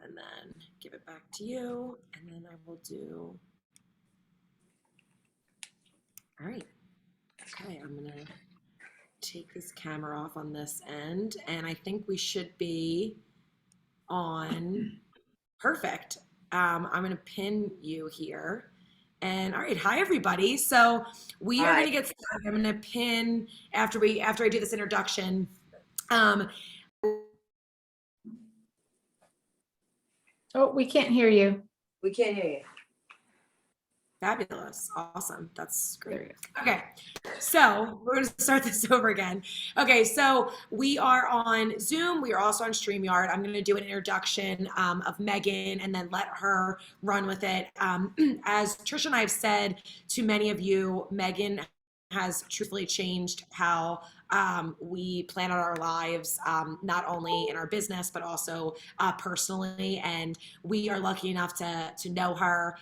And then give it back to you. And then I will do, all right. Okay, I'm gonna take this camera off on this end, and I think we should be on. Perfect. I'm gonna pin you here. And all right, hi everybody. So we are Hi. gonna get started. I'm gonna pin after I do this introduction. Um, Oh, we can't hear you. We can't hear you. Fabulous. Awesome. That's There great. you Okay. So we're going to start this over again. Okay. So we are on Zoom. We are also on StreamYard. I'm going to do an introduction of Megan and then let her run with it. As Trisha and I have said to many of you, Megan has truthfully changed how we plan out our lives, not only in our business, but also personally. And we are lucky enough to know her.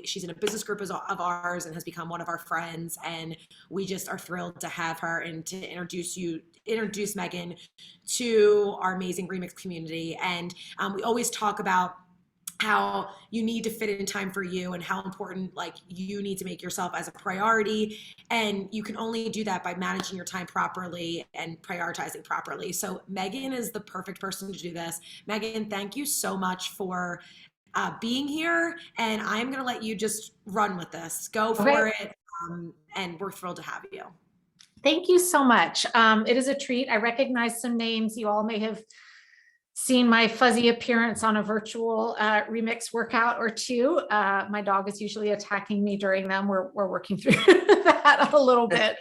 She's in a business group of ours and has become one of our friends. And we just are thrilled to have her and to introduce Megan to our amazing Remix community. And we always talk about how you need to fit in time for you and how important like you need to make yourself as a priority, and you can only do that by managing your time properly and prioritizing properly. So Megan is the perfect person to do this. Megan, thank you so much for being here, and I'm going to let you just run with this. Go for it, and we're thrilled to have you. Thank you so much. It is a treat. I recognize some names. You all may have seen my fuzzy appearance on a virtual Remix workout or two. My dog is usually attacking me during them. We're working through that a little bit.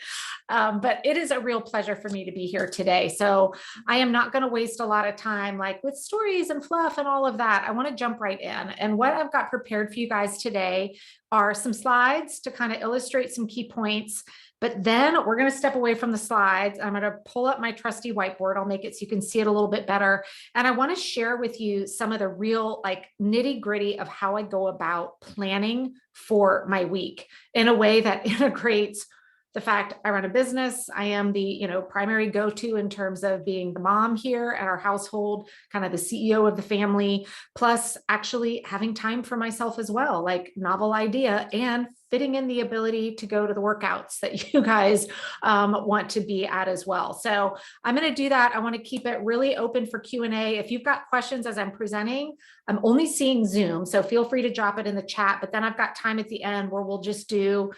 But it is a real pleasure for me to be here today. So I am not going to waste a lot of time like with stories and fluff and all of that. I want to jump right in. And what I've got prepared for you guys today are some slides to kind of illustrate some key points. But then we're going to step away from the slides. I'm going to pull up my trusty whiteboard. I'll make it so you can see it a little bit better. And I want to share with you some of the real like nitty gritty of how I go about planning for my week in a way that integrates the fact I run a business. I am the primary go-to in terms of being the mom here at our household, kind of the CEO of the family, plus actually having time for myself as well, like novel idea and fitting in the ability to go to the workouts that you guys want to be at as well. So I'm going to do that. I want to keep it really open for Q&A. If you've got questions as I'm presenting, I'm only seeing Zoom, so feel free to drop it in the chat, but then I've got time at the end where we'll just do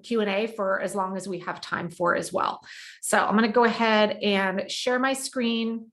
Q&A for as long as we have time for as well. So I'm going to go ahead and share my screen.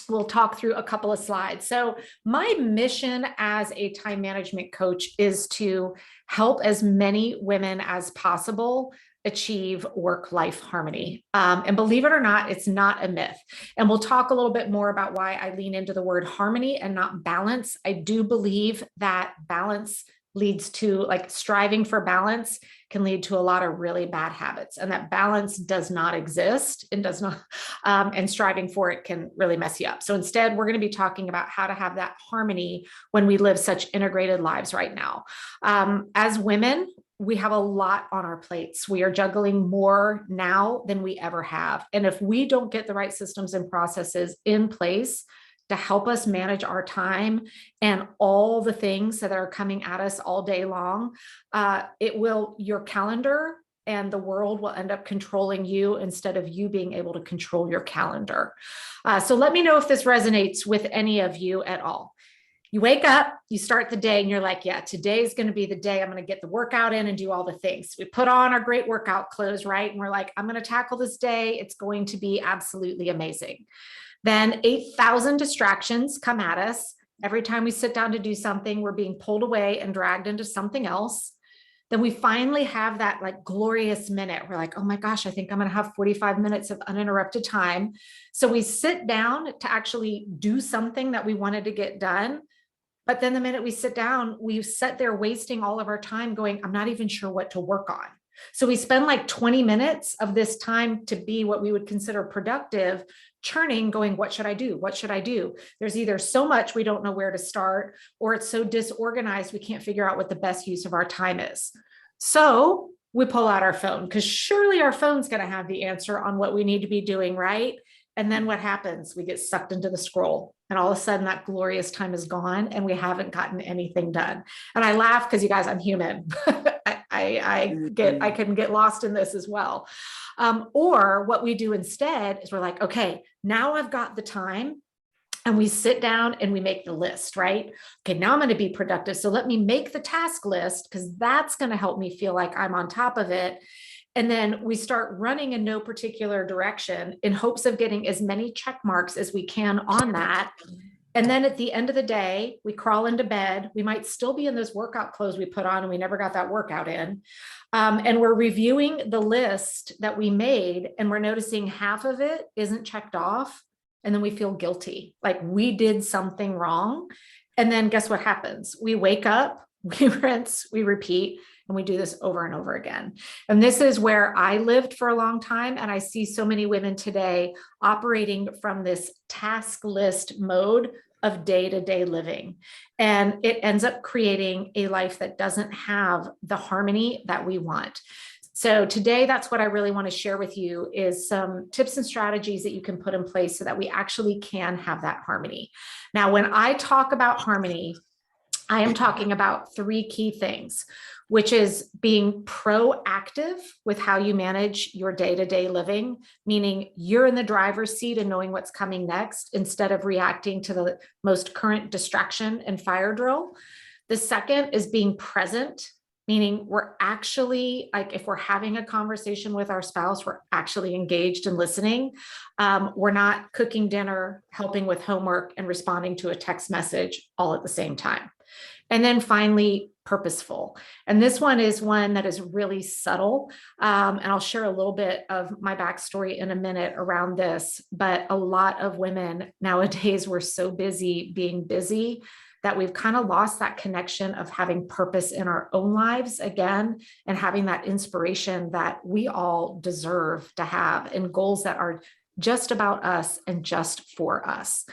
We'll talk through a couple of slides. So my mission as a time management coach is to help as many women as possible achieve work-life harmony. And believe it or not, it's not a myth. And we'll talk a little bit more about why I lean into the word harmony and not balance. I do believe that balance leads to like striving for balance can lead to a lot of really bad habits, and that balance does not exist and does not, and striving for it can really mess you up. So instead, we're going to be talking about how to have that harmony when we live such integrated lives right now. As women, we have a lot on our plates. We are juggling more now than we ever have. And if we don't get the right systems and processes in place to help us manage our time and all the things that are coming at us all day long, your calendar and the world will end up controlling you instead of you being able to control your calendar. So let me know if this resonates with any of you at all. You wake up, you start the day and you're like, yeah, today's going to be the day I'm going to get the workout in and do all the things. We put on our great workout clothes, right? And we're like, I'm going to tackle this day. It's going to be absolutely amazing. Then 8,000 distractions come at us. Every time we sit down to do something, we're being pulled away and dragged into something else. Then we finally have that like glorious minute. We're like, oh my gosh, I think I'm going to have 45 minutes of uninterrupted time. So we sit down to actually do something that we wanted to get done. But then the minute we sit down, we sit there wasting all of our time going, I'm not even sure what to work on. So we spend like 20 minutes of this time to be what we would consider productive, churning, going, what should I do? What should I do? There's either so much we don't know where to start, or it's so disorganized we can't figure out what the best use of our time is. So we pull out our phone because surely our phone's going to have the answer on what we need to be doing, right? And then what happens? We get sucked into the scroll, and all of a sudden that glorious time is gone and we haven't gotten anything done. And I laugh because, you guys, I'm human. I can get lost in this as well. Or what we do instead is we're like, okay, now I've got the time. And we sit down and we make the list, right? Okay, now I'm going to be productive. So let me make the task list, because that's going to help me feel like I'm on top of it. And then we start running in no particular direction in hopes of getting as many check marks as we can on that. And then at the end of the day, we crawl into bed. We might still be in those workout clothes we put on and we never got that workout in. And we're reviewing the list that we made, and we're noticing half of it isn't checked off. And then we feel guilty, like we did something wrong. And then guess what happens? We wake up, we rinse, we repeat, and we do this over and over again. And this is where I lived for a long time. And I see so many women today operating from this task list mode of day-to-day living. And it ends up creating a life that doesn't have the harmony that we want. So today, that's what I really want to share with you, is some tips and strategies that you can put in place so that we actually can have that harmony. Now, when I talk about harmony, I am talking about 3 key things, which is being proactive with how you manage your day-to-day living, meaning you're in the driver's seat and knowing what's coming next instead of reacting to the most current distraction and fire drill. The second is being present, meaning we're actually, like, if we're having a conversation with our spouse, we're actually engaged and listening. We're not cooking dinner, helping with homework, and responding to a text message all at the same time. And then finally, purposeful. And this one is one that is really subtle. And I'll share a little bit of my backstory in a minute around this. But a lot of women nowadays, we're so busy being busy that we've kind of lost that connection of having purpose in our own lives again, and having that inspiration that we all deserve to have, and goals that are just about us and just for us.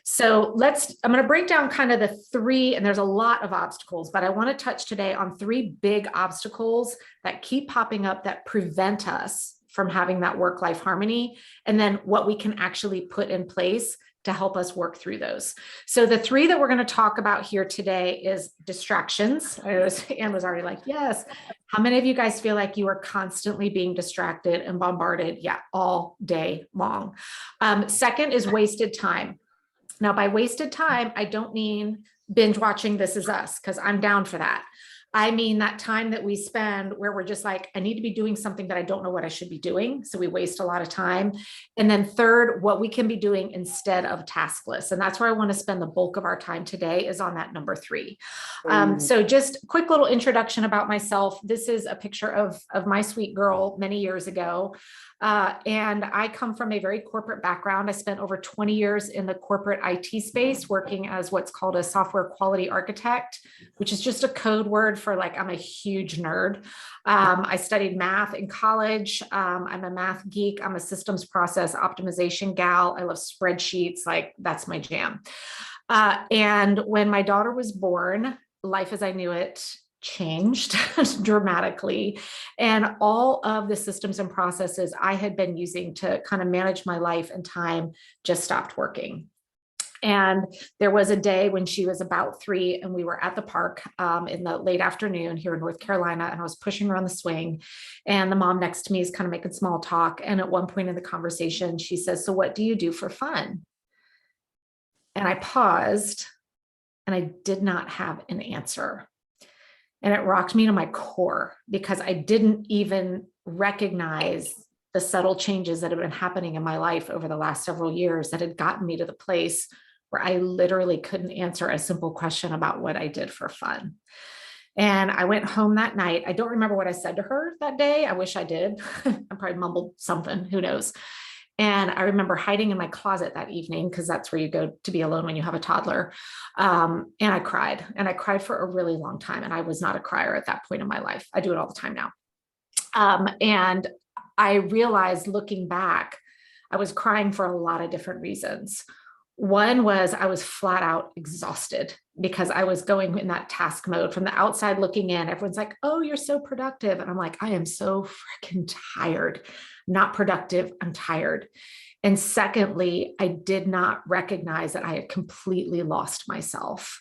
So I'm going to break down kind of the 3, and there's a lot of obstacles, but I want to touch today on 3 big obstacles that keep popping up that prevent us from having that work-life harmony, and then what we can actually put in place to help us work through those. So the 3 that we're going to talk about here today is distractions. Anne was already like, yes. How many of you guys feel like you are constantly being distracted and bombarded? Yeah, all day long. Second is wasted time. Now, by wasted time, I don't mean binge watching This Is Us, because I'm down for that. I mean that time that we spend where we're just like, I need to be doing something that I don't know what I should be doing. So we waste a lot of time. And then third, what we can be doing instead of task lists. And that's where I want to spend the bulk of our time today, is on that number 3. So just a quick little introduction about myself. This is a picture of my sweet girl many years ago. And I come from a very corporate background. I spent over 20 years in the corporate IT space working as what's called a software quality architect, which is just a code word for, like, I'm a huge nerd. I studied math in college. I'm a math geek. I'm a systems process optimization gal. I love spreadsheets. Like, that's my jam. And when my daughter was born, life as I knew it changed dramatically. And all of the systems and processes I had been using to kind of manage my life and time just stopped working. And there was a day when she was about 3, and we were at the park in the late afternoon here in North Carolina, and I was pushing her on the swing, and the mom next to me is kind of making small talk. And at one point in the conversation, she says, "So what do you do for fun?" And I paused, and I did not have an answer. And it rocked me to my core, because I didn't even recognize the subtle changes that have been happening in my life over the last several years that had gotten me to the place where I literally couldn't answer a simple question about what I did for fun. And I went home that night. I don't remember what I said to her that day. I wish I did. I probably mumbled something, who knows. And I remember hiding in my closet that evening, because that's where you go to be alone when you have a toddler. And I cried for a really long time. And I was not a crier at that point in my life. I do it all the time now. And I realized, looking back, I was crying for a lot of different reasons. One was I was flat out exhausted, because I was going in that task mode. From the outside looking in, everyone's like, "Oh, you're so productive." And I'm like, I am so freaking tired. Not productive. I'm tired. And secondly, I did not recognize that I had completely lost myself.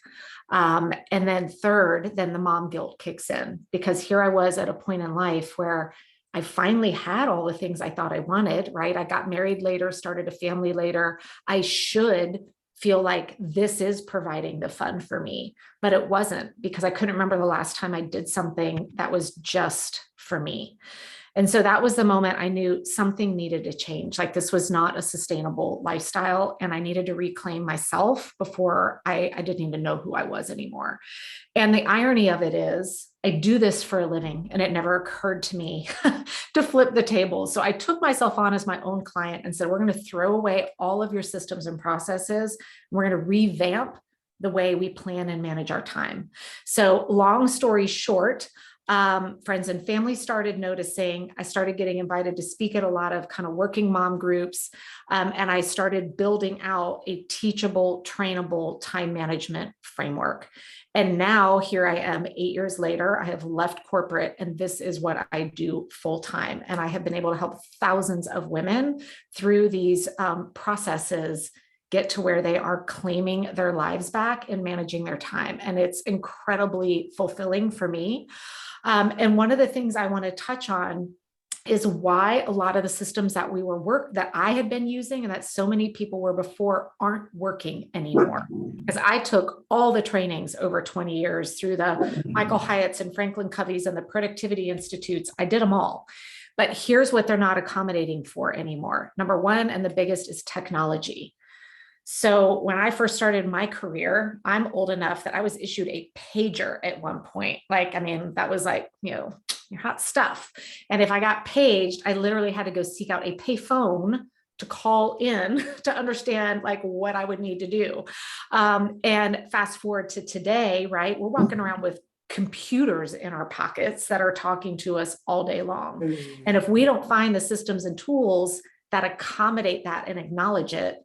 And then third, then the mom guilt kicks in, because here I was at a point in life where I finally had all the things I thought I wanted, right? I got married later, started a family later. I should feel like this is providing the fun for me, but it wasn't, because I couldn't remember the last time I did something that was just for me. And so that was the moment I knew something needed to change. Like, this was not a sustainable lifestyle, and I needed to reclaim myself before I didn't even know who I was anymore. And the irony of it is, I do this for a living, and it never occurred to me to flip the table. So I took myself on as my own client and said, we're going to throw away all of your systems and processes. We're going to revamp the way we plan and manage our time. So long story short, friends and family started noticing. I started getting invited to speak at a lot of kind of working mom groups. And I started building out a teachable, trainable time management framework. And now here I am 8 years later. I have left corporate, and this is what I do full time. And I have been able to help thousands of women through these processes get to where they are claiming their lives back and managing their time. And it's incredibly fulfilling for me. And one of the things I want to touch on is why a lot of the systems that that I had been using and that so many people were before aren't working anymore. Because I took all the trainings over 20 years through the Michael Hyatts and Franklin Coveys and the Productivity Institutes. I did them all. But here's what they're not accommodating for anymore. Number one, and the biggest, is technology. So when I first started my career, I'm old enough that I was issued a pager at one point. Like, I mean, that was like, your hot stuff. And if I got paged, I literally had to go seek out a pay phone to call in to understand like what I would need to do. And fast forward to today, right? We're walking around with computers in our pockets that are talking to us all day long. And if we don't find the systems and tools that accommodate that and acknowledge it,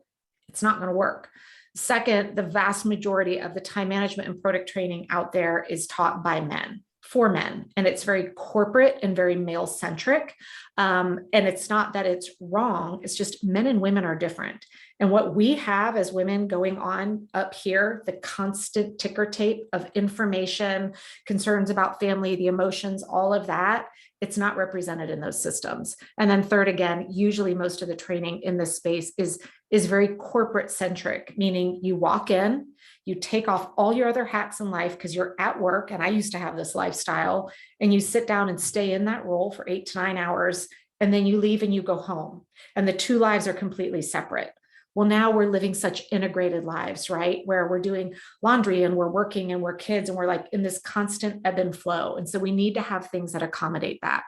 it's not going to work. Second, the vast majority of the time management and product training out there is taught by men, for men, and it's very corporate and very male centric. And it's not that it's wrong. It's just men and women are different. And what we have as women going on up here, the constant ticker tape of information, concerns about family, the emotions, all of that, it's not represented in those systems. And then third, again, usually most of the training in this space is very corporate centric, meaning you walk in, you take off all your other hats in life because you're at work. And I used to have this lifestyle, and you sit down and stay in that role for 8 to 9 hours. And then you leave and you go home, and the two lives are completely separate. Well, now we're living such integrated lives, right? Where we're doing laundry and we're working and we're kids and we're like in this constant ebb and flow. And so we need to have things that accommodate that.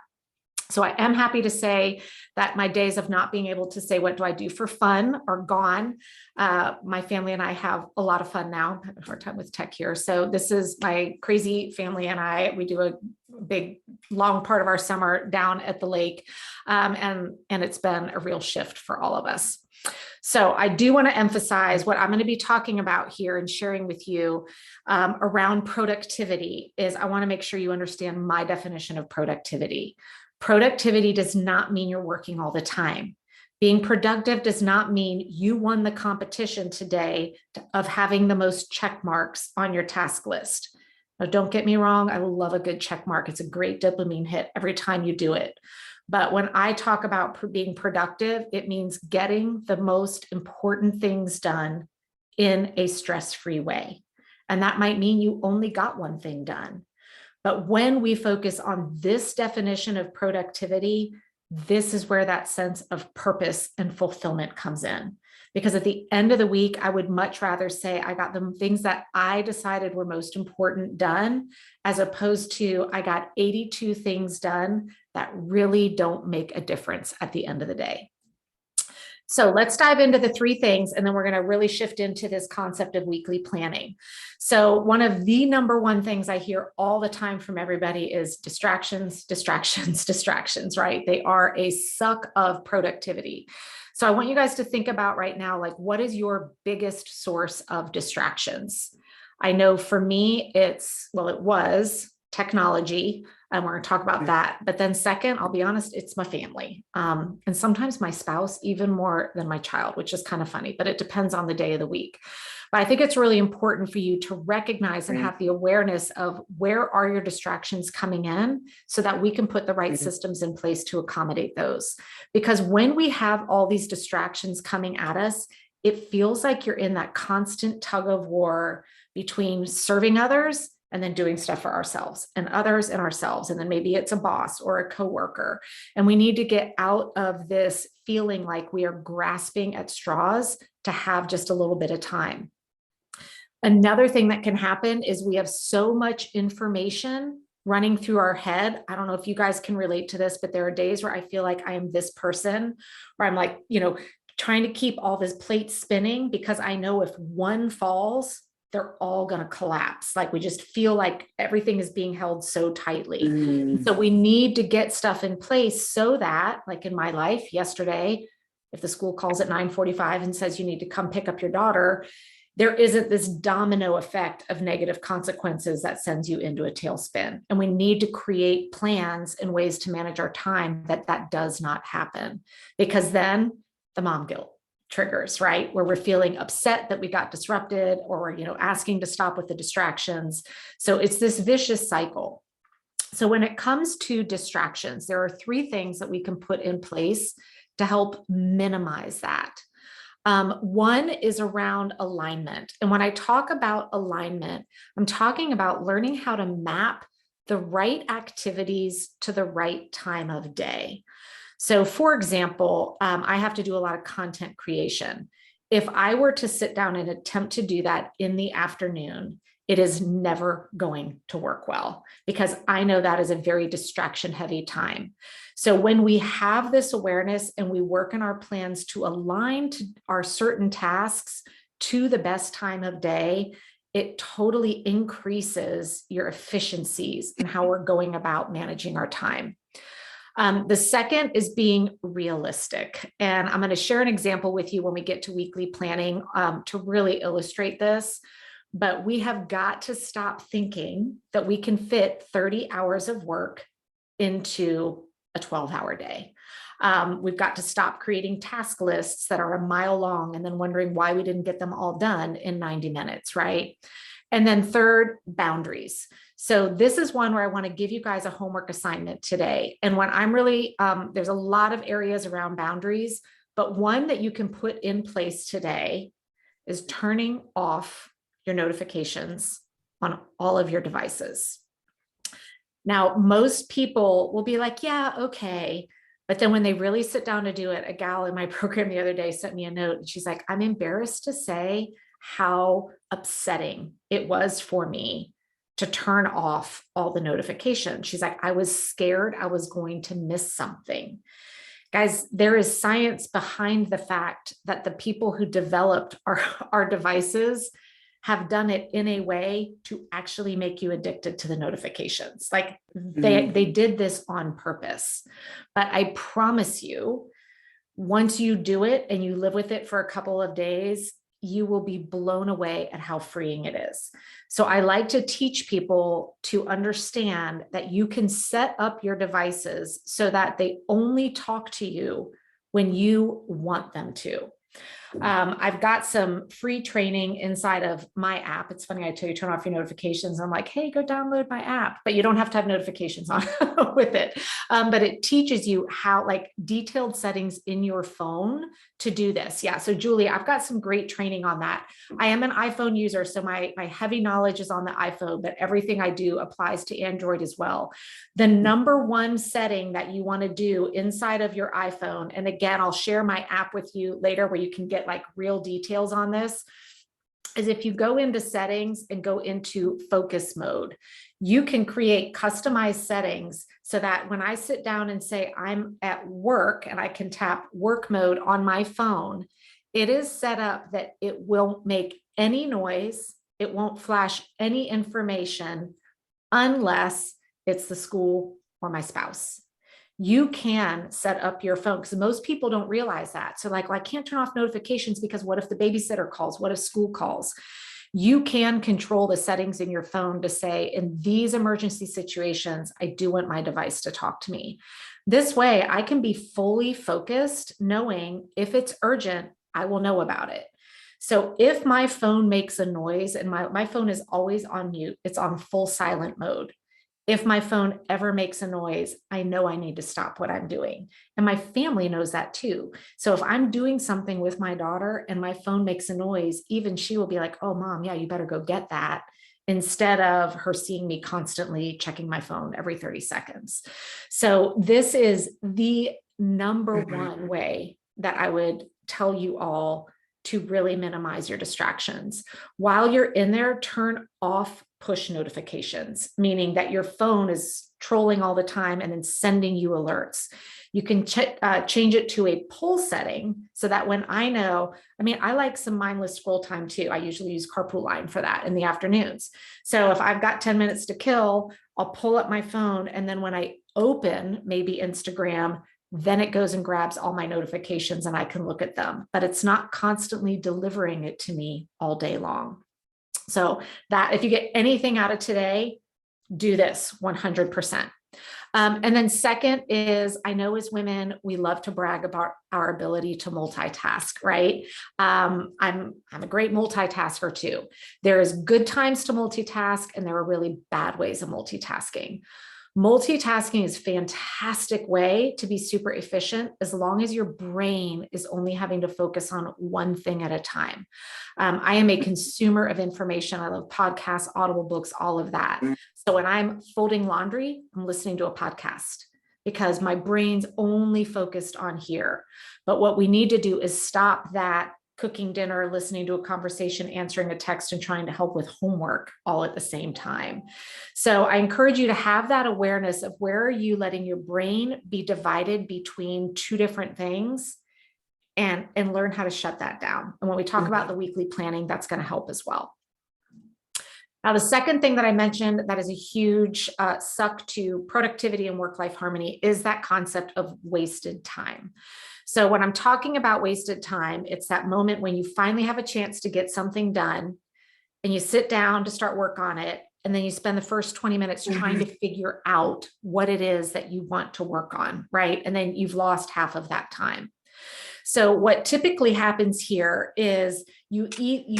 So I am happy to say that my days of not being able to say, what do I do for fun, are gone. My family and I have a lot of fun now. I'm having a hard time with tech here. So this is my crazy family and we do a big, long part of our summer down at the lake. And it's been a real shift for all of us. So I do want to emphasize what I'm going to be talking about here and sharing with you around productivity is I want to make sure you understand my definition of productivity. Productivity does not mean you're working all the time. Being productive does not mean you won the competition today of having the most check marks on your task list. Now, don't get me wrong. I love a good check mark. It's a great dopamine hit every time you do it. But when I talk about being productive, it means getting the most important things done in a stress-free way. And that might mean you only got one thing done. But when we focus on this definition of productivity, this is where that sense of purpose and fulfillment comes in. Because at the end of the week, I would much rather say I got the things that I decided were most important done, as opposed to I got 82 things done that really don't make a difference at the end of the day. So let's dive into the 3 things, and then we're going to really shift into this concept of weekly planning. So one of the number one things I hear all the time from everybody is distractions, distractions, distractions, right? They are a suck of productivity. So I want you guys to think about right now, like, what is your biggest source of distractions? I know for me, it was technology, and we're going to talk about that. But then second, I'll be honest, it's my family. And sometimes my spouse, even more than my child, which is kind of funny, but it depends on the day of the week. But I think it's really important for you to recognize and have the awareness of where are your distractions coming in so that we can put the right systems in place to accommodate those. Because when we have all these distractions coming at us, it feels like you're in that constant tug of war between serving others and then doing stuff for ourselves and others and ourselves. And then maybe it's a boss or a coworker. And we need to get out of this feeling like we are grasping at straws to have just a little bit of time. Another thing that can happen is we have so much information running through our head. I don't know if you guys can relate to this, but there are days where I feel like I am this person, where I'm like, trying to keep all this plate spinning because I know if one falls, they're all going to collapse. Like we just feel like everything is being held so tightly. So we need to get stuff in place so that, like in my life yesterday, if the school calls at 9:45 and says you need to come pick up your daughter, there isn't this domino effect of negative consequences that sends you into a tailspin. And we need to create plans and ways to manage our time that does not happen, because then the mom guilt triggers, right? Where we're feeling upset that we got disrupted, or we're, asking to stop with the distractions. So it's this vicious cycle. So when it comes to distractions, there are 3 things that we can put in place to help minimize that. One is around alignment. And when I talk about alignment, I'm talking about learning how to map the right activities to the right time of day. So for example, I have to do a lot of content creation. If I were to sit down and attempt to do that in the afternoon, it is never going to work well, because I know that is a very distraction heavy time. So when we have this awareness and we work in our plans to align to our certain tasks to the best time of day, it totally increases your efficiencies in how we're going about managing our time. The second is being realistic. And I'm going to share an example with you when we get to weekly planning to really illustrate this. But we have got to stop thinking that we can fit 30 hours of work into a 12-hour day. We've got to stop creating task lists that are a mile long and then wondering why we didn't get them all done in 90 minutes, right? And then third, boundaries. So this is one where I want to give you guys a homework assignment today. And when I'm really, there's a lot of areas around boundaries, but one that you can put in place today is turning off your notifications on all of your devices. Now, most people will be like, yeah, okay. But then when they really sit down to do it, a gal in my program the other day sent me a note and she's like, I'm embarrassed to say how upsetting it was for me to turn off all the notifications. She's like, I was scared I was going to miss something. Guys, there is science behind the fact that the people who developed our devices have done it in a way to actually make you addicted to the notifications. Like they did this on purpose. But I promise you, once you do it and you live with it for a couple of days, you will be blown away at how freeing it is. So I like to teach people to understand that you can set up your devices so that they only talk to you when you want them to. I've got some free training inside of my app. It's funny, I tell you, turn off your notifications. I'm like, hey, go download my app, but you don't have to have notifications on with it. But it teaches you how, like, detailed settings in your phone to do this. Yeah. So Julie, I've got some great training on that. I am an iPhone user, so my heavy knowledge is on the iPhone, but everything I do applies to Android as well. The number one setting that you want to do inside of your iPhone, and again, I'll share my app with you later where you can get like real details on this, is if you go into settings and go into focus mode, you can create customized settings so that when I sit down and say I'm at work and I can tap work mode on my phone, it is set up that it won't make any noise. It won't flash any information unless it's the school or my spouse. You can set up your phone, because most people don't realize that. So like, well, I can't turn off notifications because what if the babysitter calls? What if school calls? You can control the settings in your phone to say, in these emergency situations, I do want my device to talk to me. This way, I can be fully focused, knowing if it's urgent, I will know about it. So if my phone makes a noise, and my phone is always on mute, it's on full silent mode. If my phone ever makes a noise, I know I need to stop what I'm doing. And my family knows that too. So if I'm doing something with my daughter and my phone makes a noise, even she will be like, oh, mom, yeah, you better go get that, instead of her seeing me constantly checking my phone every 30 seconds. So this is the number one way that I would tell you all to really minimize your distractions. While you're in there, turn off push notifications, meaning that your phone is trolling all the time and then sending you alerts. You can change it to a pull setting so that when I know, I mean, I like some mindless scroll time too. I usually use Carpool Line for that in the afternoons. So if I've got 10 minutes to kill, I'll pull up my phone. And then when I open maybe Instagram, then it goes and grabs all my notifications and I can look at them, but it's not constantly delivering it to me all day long. So that if you get anything out of today, do this 100%. And then second is, I know as women, we love to brag about our ability to multitask, right? I'm a great multitasker too. There's good times to multitask and there are really bad ways of multitasking. Multitasking is a fantastic way to be super efficient as long as your brain is only having to focus on one thing at a time. I am a consumer of information. I love podcasts, Audible books, all of that. So when I'm folding laundry, I'm listening to a podcast because my brain's only focused on here. But what we need to do is stop that cooking dinner, listening to a conversation, answering a text, and trying to help with homework all at the same time. So I encourage you to have that awareness of where are you letting your brain be divided between two different things, and learn how to shut that down. And when we talk about the weekly planning, that's going to help as well. Now, the second thing that I mentioned that is a huge suck to productivity and work-life harmony is that concept of wasted time. So when I'm talking about wasted time, it's that moment when you finally have a chance to get something done and you sit down to start work on it. And then you spend the first 20 minutes trying to figure out what it is that you want to work on, right? And then you've lost half of that time. So what typically happens here is you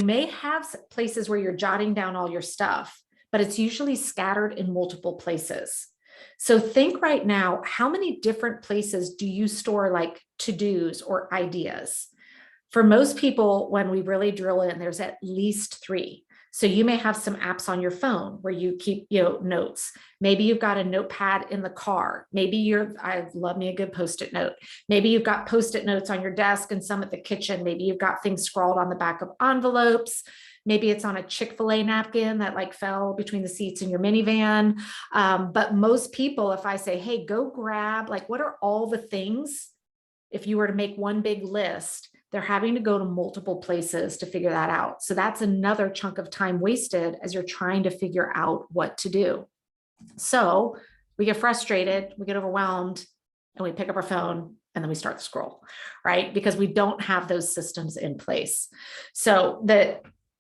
may have places where you're jotting down all your stuff, but it's usually scattered in multiple places. So think right now, how many different places do you store like to-dos or ideas? For most people, when we really drill in, there's at least 3. So you may have some apps on your phone where you keep, notes. Maybe you've got a notepad in the car. Maybe I love me a good Post-it note. Maybe you've got Post-it notes on your desk and some at the kitchen. Maybe you've got things scrawled on the back of envelopes. Maybe it's on a Chick-fil-A napkin that like fell between the seats in your minivan. But most people, if I say, hey, go grab, like, what are all the things? If you were to make one big list, they're having to go to multiple places to figure that out. So that's another chunk of time wasted as you're trying to figure out what to do. So we get frustrated, we get overwhelmed, and we pick up our phone and then we start to scroll, right? Because we don't have those systems in place. So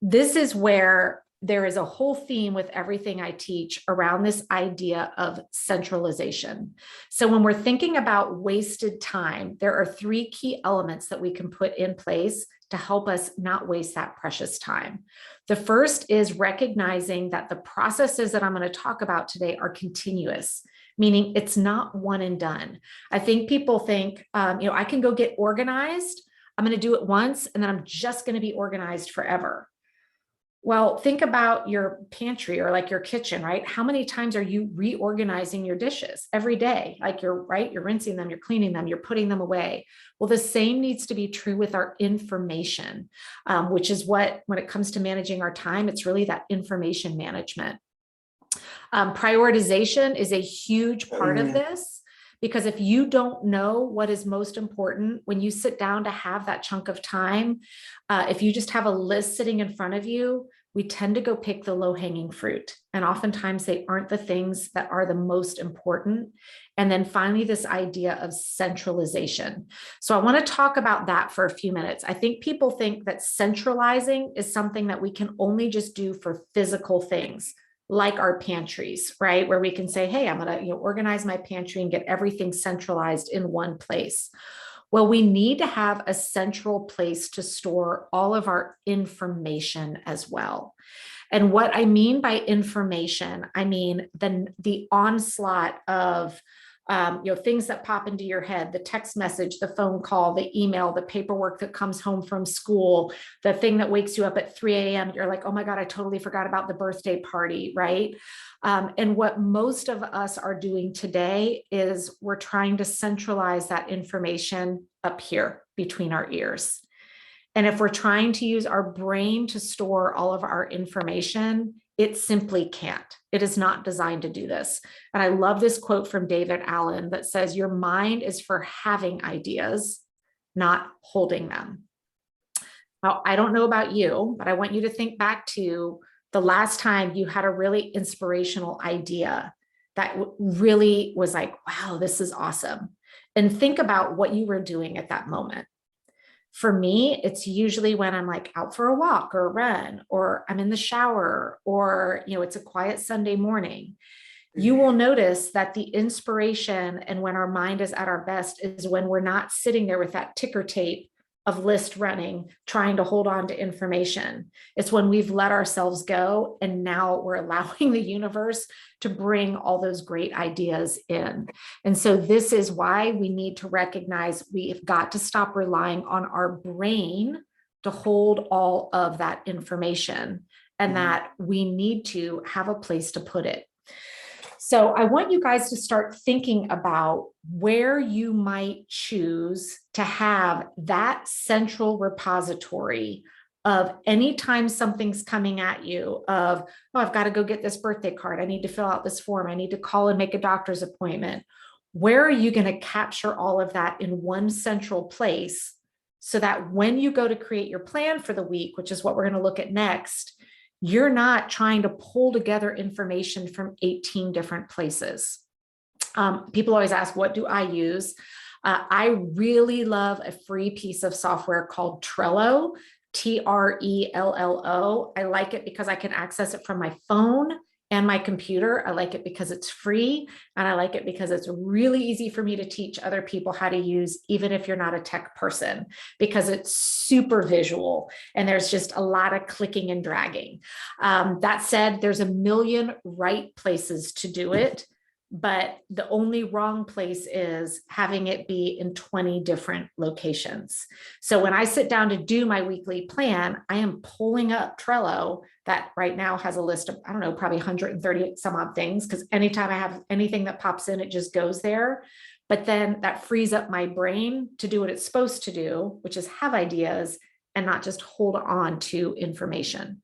this is where there is a whole theme with everything I teach around this idea of centralization. So when we're thinking about wasted time, there are 3 key elements that we can put in place to help us not waste that precious time. The first is recognizing that the processes that I'm going to talk about today are continuous, meaning it's not one and done. I think people think, I can go get organized. I'm going to do it once, and then I'm just going to be organized forever. Well, think about your pantry or like your kitchen, right? How many times are you reorganizing your dishes every day? Like you're rinsing them, you're cleaning them, you're putting them away. Well, the same needs to be true with our information, which is when it comes to managing our time, it's really that information management. Prioritization is a huge part of this, because if you don't know what is most important when you sit down to have that chunk of time, if you just have a list sitting in front of you, we tend to go pick the low-hanging fruit. And oftentimes they aren't the things that are the most important. And then finally, this idea of centralization. So I want to talk about that for a few minutes. I think people think that centralizing is something that we can only just do for physical things, like our pantries, right? Where we can say, hey, I'm going to organize my pantry and get everything centralized in one place. Well, we need to have a central place to store all of our information as well. And what I mean by information, I mean the onslaught of things that pop into your head, the text message, the phone call, the email, the paperwork that comes home from school, the thing that wakes you up at 3 a.m. You're like, oh my God, I totally forgot about the birthday party, right? And what most of us are doing today is we're trying to centralize that information up here between our ears. And if we're trying to use our brain to store all of our information, it simply can't. It is not designed to do this. And I love this quote from David Allen that says, your mind is for having ideas, not holding them. Now, I don't know about you, but I want you to think back to the last time you had a really inspirational idea that really was like, wow, this is awesome. And think about what you were doing at that moment. For me, it's usually when I'm like out for a walk or a run, or I'm in the shower, or, it's a quiet Sunday morning. You will notice that the inspiration and when our mind is at our best is when we're not sitting there with that ticker tape of list running, trying to hold on to information. It's when we've let ourselves go and now we're allowing the universe to bring all those great ideas in. And so this is why we need to recognize we've got to stop relying on our brain to hold all of that information, and that we need to have a place to put it. So I want you guys to start thinking about where you might choose to have that central repository of anytime something's coming at you of, oh, I've got to go get this birthday card. I need to fill out this form. I need to call and make a doctor's appointment. Where are you going to capture all of that in one central place so that when you go to create your plan for the week, which is what we're going to look at next, you're not trying to pull together information from 18 different places. People always ask, what do I use? I really love a free piece of software called Trello, Trello. I like it because I can access it from my phone and my computer. I like it because it's free, and I like it because it's really easy for me to teach other people how to use, even if you're not a tech person, because it's super visual and there's just a lot of clicking and dragging. That said, there's a million right places to do it, but the only wrong place is having it be in 20 different locations. So when I sit down to do my weekly plan, I am pulling up Trello that right now has a list of, I don't know, probably 130 some odd things, because anytime I have anything that pops in, it just goes there. But then that frees up my brain to do what it's supposed to do, which is have ideas and not just hold on to information.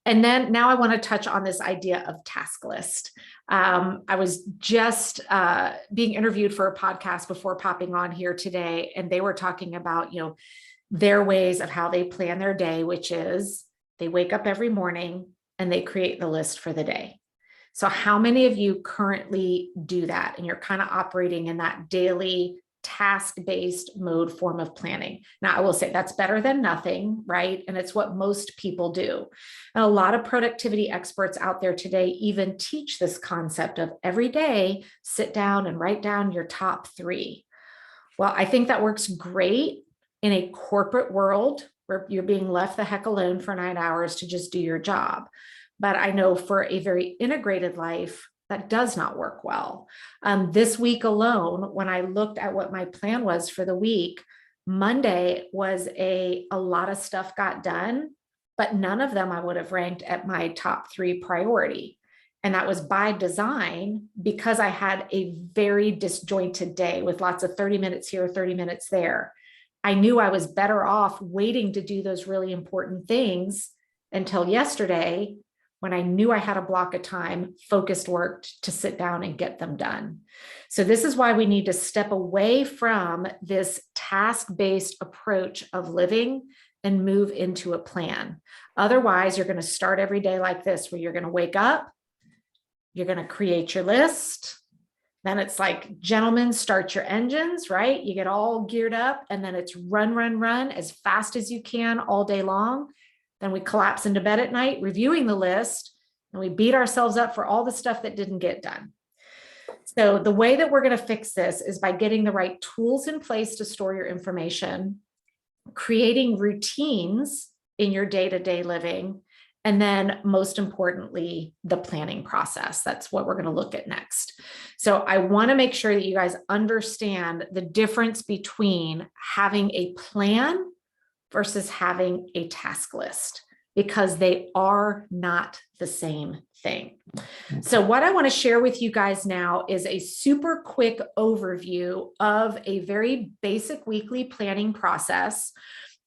And then now I want to touch on this idea of task list. I was just being interviewed for a podcast before popping on here today, and they were talking about, their ways of how they plan their day, which is they wake up every morning and they create the list for the day. So how many of you currently do that? And you're kind of operating in that daily task-based mode form of planning. Now, I will say that's better than nothing, right? And it's what most people do. And a lot of productivity experts out there today even teach this concept of every day, sit down and write down your top 3. Well, I think that works great in a corporate world where you're being left the heck alone for 9 hours to just do your job. But I know for a very integrated life, that does not work well. This week alone, when I looked at what my plan was for the week, Monday was a lot of stuff got done, but none of them I would have ranked at my top 3 priority. And that was by design, because I had a very disjointed day with lots of 30 minutes here, 30 minutes there. I knew I was better off waiting to do those really important things until yesterday, when I knew I had a block of time, focused work to sit down and get them done. So this is why we need to step away from this task-based approach of living and move into a plan. Otherwise, you're going to start every day like this, where you're going to wake up, you're going to create your list. Then it's like, gentlemen, start your engines, right? You get all geared up, and then it's run, run, run as fast as you can all day long. Then we collapse into bed at night, reviewing the list, and we beat ourselves up for all the stuff that didn't get done. So the way that we're going to fix this is by getting the right tools in place to store your information, creating routines in your day-to-day living, and then most importantly, the planning process. That's what we're going to look at next. So I want to make sure that you guys understand the difference between having a plan versus having a task list, because they are not the same thing. So what I want to share with you guys now is a super quick overview of a very basic weekly planning process.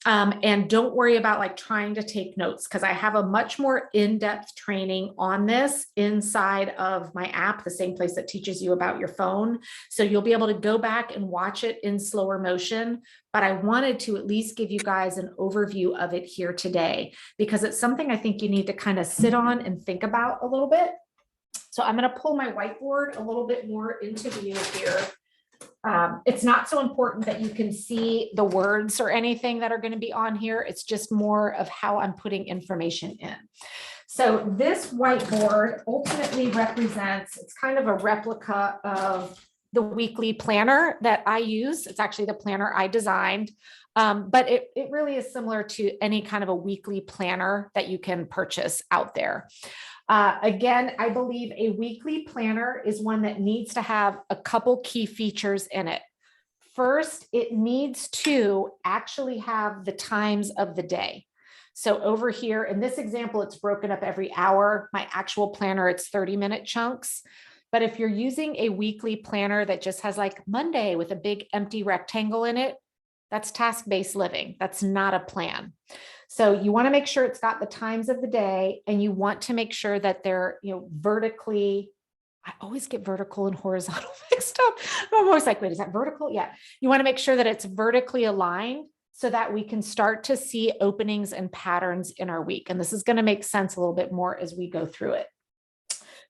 And don't worry about like trying to take notes, because I have a much more in-depth training on this inside of my app, the same place that teaches you about your phone. So you'll be able to go back and watch it in slower motion. But I wanted to at least give you guys an overview of it here today, because it's something I think you need to kind of sit on and think about a little bit. So I'm going to pull my whiteboard a little bit more into view here. It's not so important that you can see the words or anything that are going to be on here. It's just more of how I'm putting information in. So this whiteboard ultimately represents, it's kind of a replica of the weekly planner that I use. It's actually the planner I designed, but it really is similar to any kind of a weekly planner that you can purchase out there. Again, I believe a weekly planner is one that needs to have a couple key features in it. First, it needs to actually have the times of the day. So over here in this example, it's broken up every hour. My actual planner, it's 30-minute chunks. But if you're using a weekly planner that just has like Monday with a big empty rectangle in it, that's task-based living. That's not a plan. So you want to make sure it's got the times of the day, and you want to make sure that they're, vertically. I always get vertical and horizontal mixed up. I'm always like, wait, is that vertical? Yeah. You want to make sure that it's vertically aligned so that we can start to see openings and patterns in our week. And this is going to make sense a little bit more as we go through it.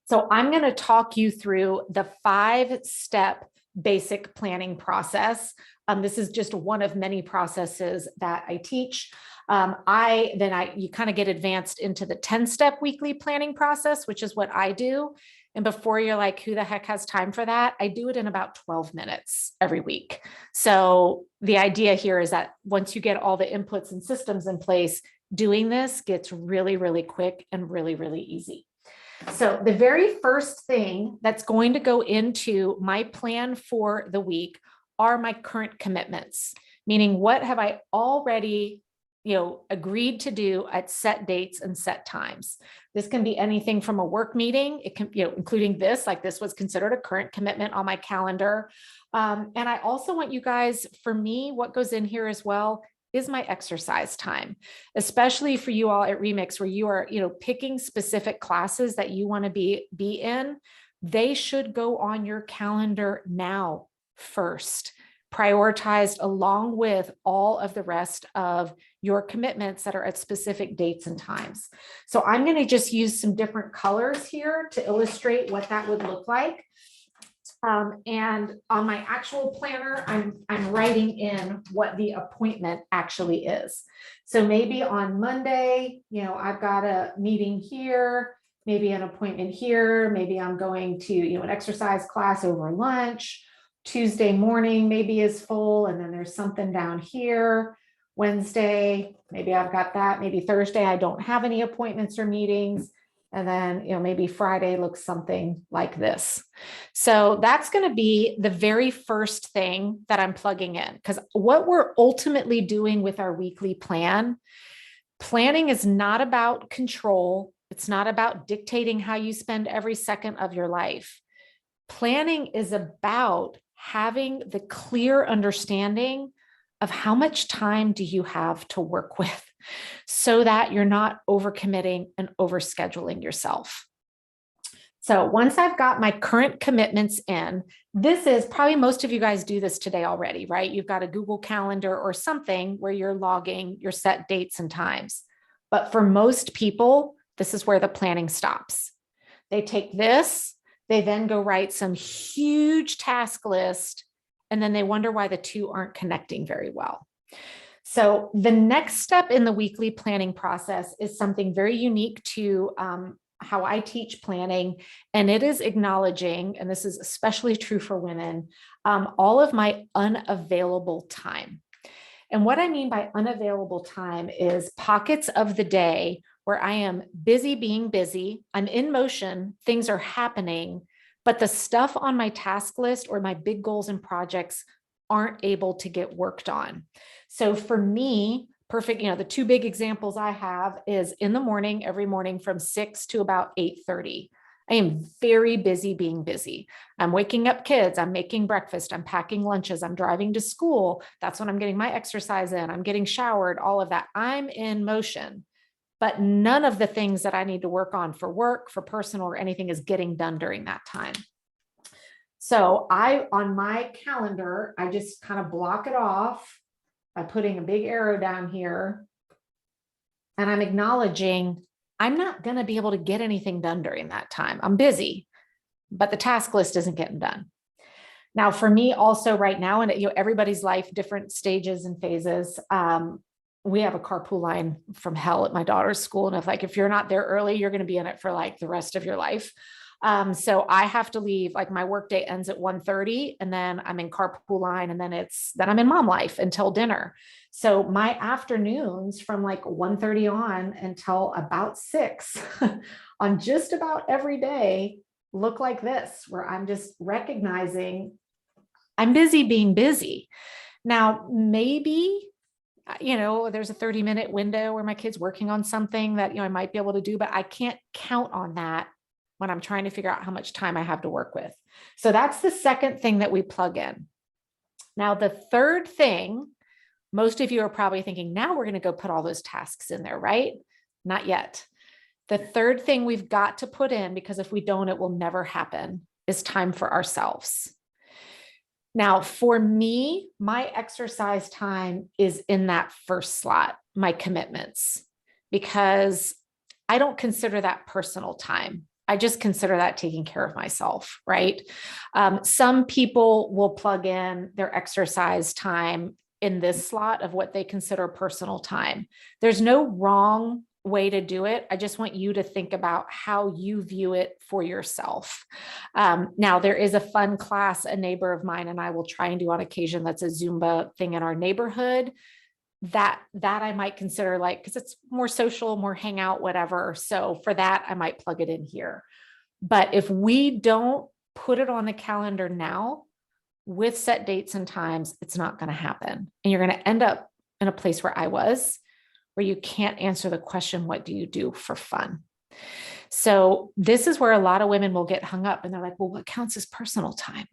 So I'm going to talk you through the 5-step basic planning process. This is just one of many processes that I teach. You kind of get advanced into the 10-step weekly planning process, which is what I do. And before you're like, who the heck has time for that? I do it in about 12 minutes every week. So the idea here is that once you get all the inputs and systems in place, doing this gets really, really quick and really, really easy. So the very first thing that's going to go into my plan for the week are my current commitments, meaning what have I already agreed to do at set dates and set times. This can be anything from a work meeting. It can, including this, like this was considered a current commitment on my calendar. And I also want you guys, for me, what goes in here as well is my exercise time, especially for you all at Remix, where you are, picking specific classes that you want to be in. They should go on your calendar now first, prioritized along with all of the rest of your commitments that are at specific dates and times. So I'm going to just use some different colors here to illustrate what that would look like. And on my actual planner, I'm writing in what the appointment actually is. So maybe on Monday, I've got a meeting here, maybe an appointment here, maybe I'm going to, an exercise class over lunch. Tuesday morning maybe is full, and then there's something down here. Wednesday, maybe I've got that. Maybe Thursday, I don't have any appointments or meetings. And then, maybe Friday looks something like this. So that's going to be the very first thing that I'm plugging in, because what we're ultimately doing with our weekly planning is not about control. It's not about dictating how you spend every second of your life. Planning is about having the clear understanding of how much time do you have to work with, so that you're not overcommitting and overscheduling yourself. So once I've got my current commitments in, this is probably most of you guys do this today already, right? You've got a Google Calendar or something where you're logging your set dates and times. But for most people, this is where the planning stops. They take this, they then go write some huge task list, and then they wonder why the two aren't connecting very well. So the next step in the weekly planning process is something very unique to how I teach planning, and it is acknowledging, and this is especially true for women, all of my unavailable time. And what I mean by unavailable time is pockets of the day where I am busy being busy, I'm in motion, things are happening, but the stuff on my task list or my big goals and projects aren't able to get worked on. So for me, perfect, the two big examples I have is in the morning, every morning from 6 to about 8:30. I am very busy being busy. I'm waking up kids, I'm making breakfast, I'm packing lunches, I'm driving to school. That's when I'm getting my exercise in, I'm getting showered, all of that. I'm in motion, but none of the things that I need to work on for work, for personal or anything is getting done during that time. So on my calendar, I just kind of block it off by putting a big arrow down here. And I'm acknowledging I'm not going to be able to get anything done during that time. I'm busy, but the task list isn't getting done. Now, for me also right now, and everybody's life, different stages and phases, we have a carpool line from hell at my daughter's school. And if you're not there early, you're going to be in it for like the rest of your life. So I have to leave, like my workday ends at 1:30 and then I'm in carpool line and then I'm in mom life until dinner. So my afternoons from like 1:30 on until about 6 on just about every day look like this, where I'm just recognizing I'm busy being busy. Now, maybe, there's a 30-minute window where my kid's working on something that, I might be able to do, but I can't count on that when I'm trying to figure out how much time I have to work with. So that's the second thing that we plug in. Now, the third thing, most of you are probably thinking, now we're going to go put all those tasks in there, right? Not yet. The third thing we've got to put in, because if we don't, it will never happen, is time for ourselves. Now, for me, my exercise time is in that first slot, my commitments, because I don't consider that personal time. I just consider that taking care of myself, right? Some people will plug in their exercise time in this slot of what they consider personal time. There's no wrong way to do it. I just want you to think about how you view it for yourself. Now, there is a fun class a neighbor of mine and I will try and do on occasion. That's a Zumba thing in our neighborhood. That I might consider because it's more social, more hangout, whatever. So for that, I might plug it in here. But if we don't put it on the calendar now with set dates and times, it's not going to happen. And you're going to end up in a place where I was, where you can't answer the question, what do you do for fun? So this is where a lot of women will get hung up and they're like, well, what counts as personal time?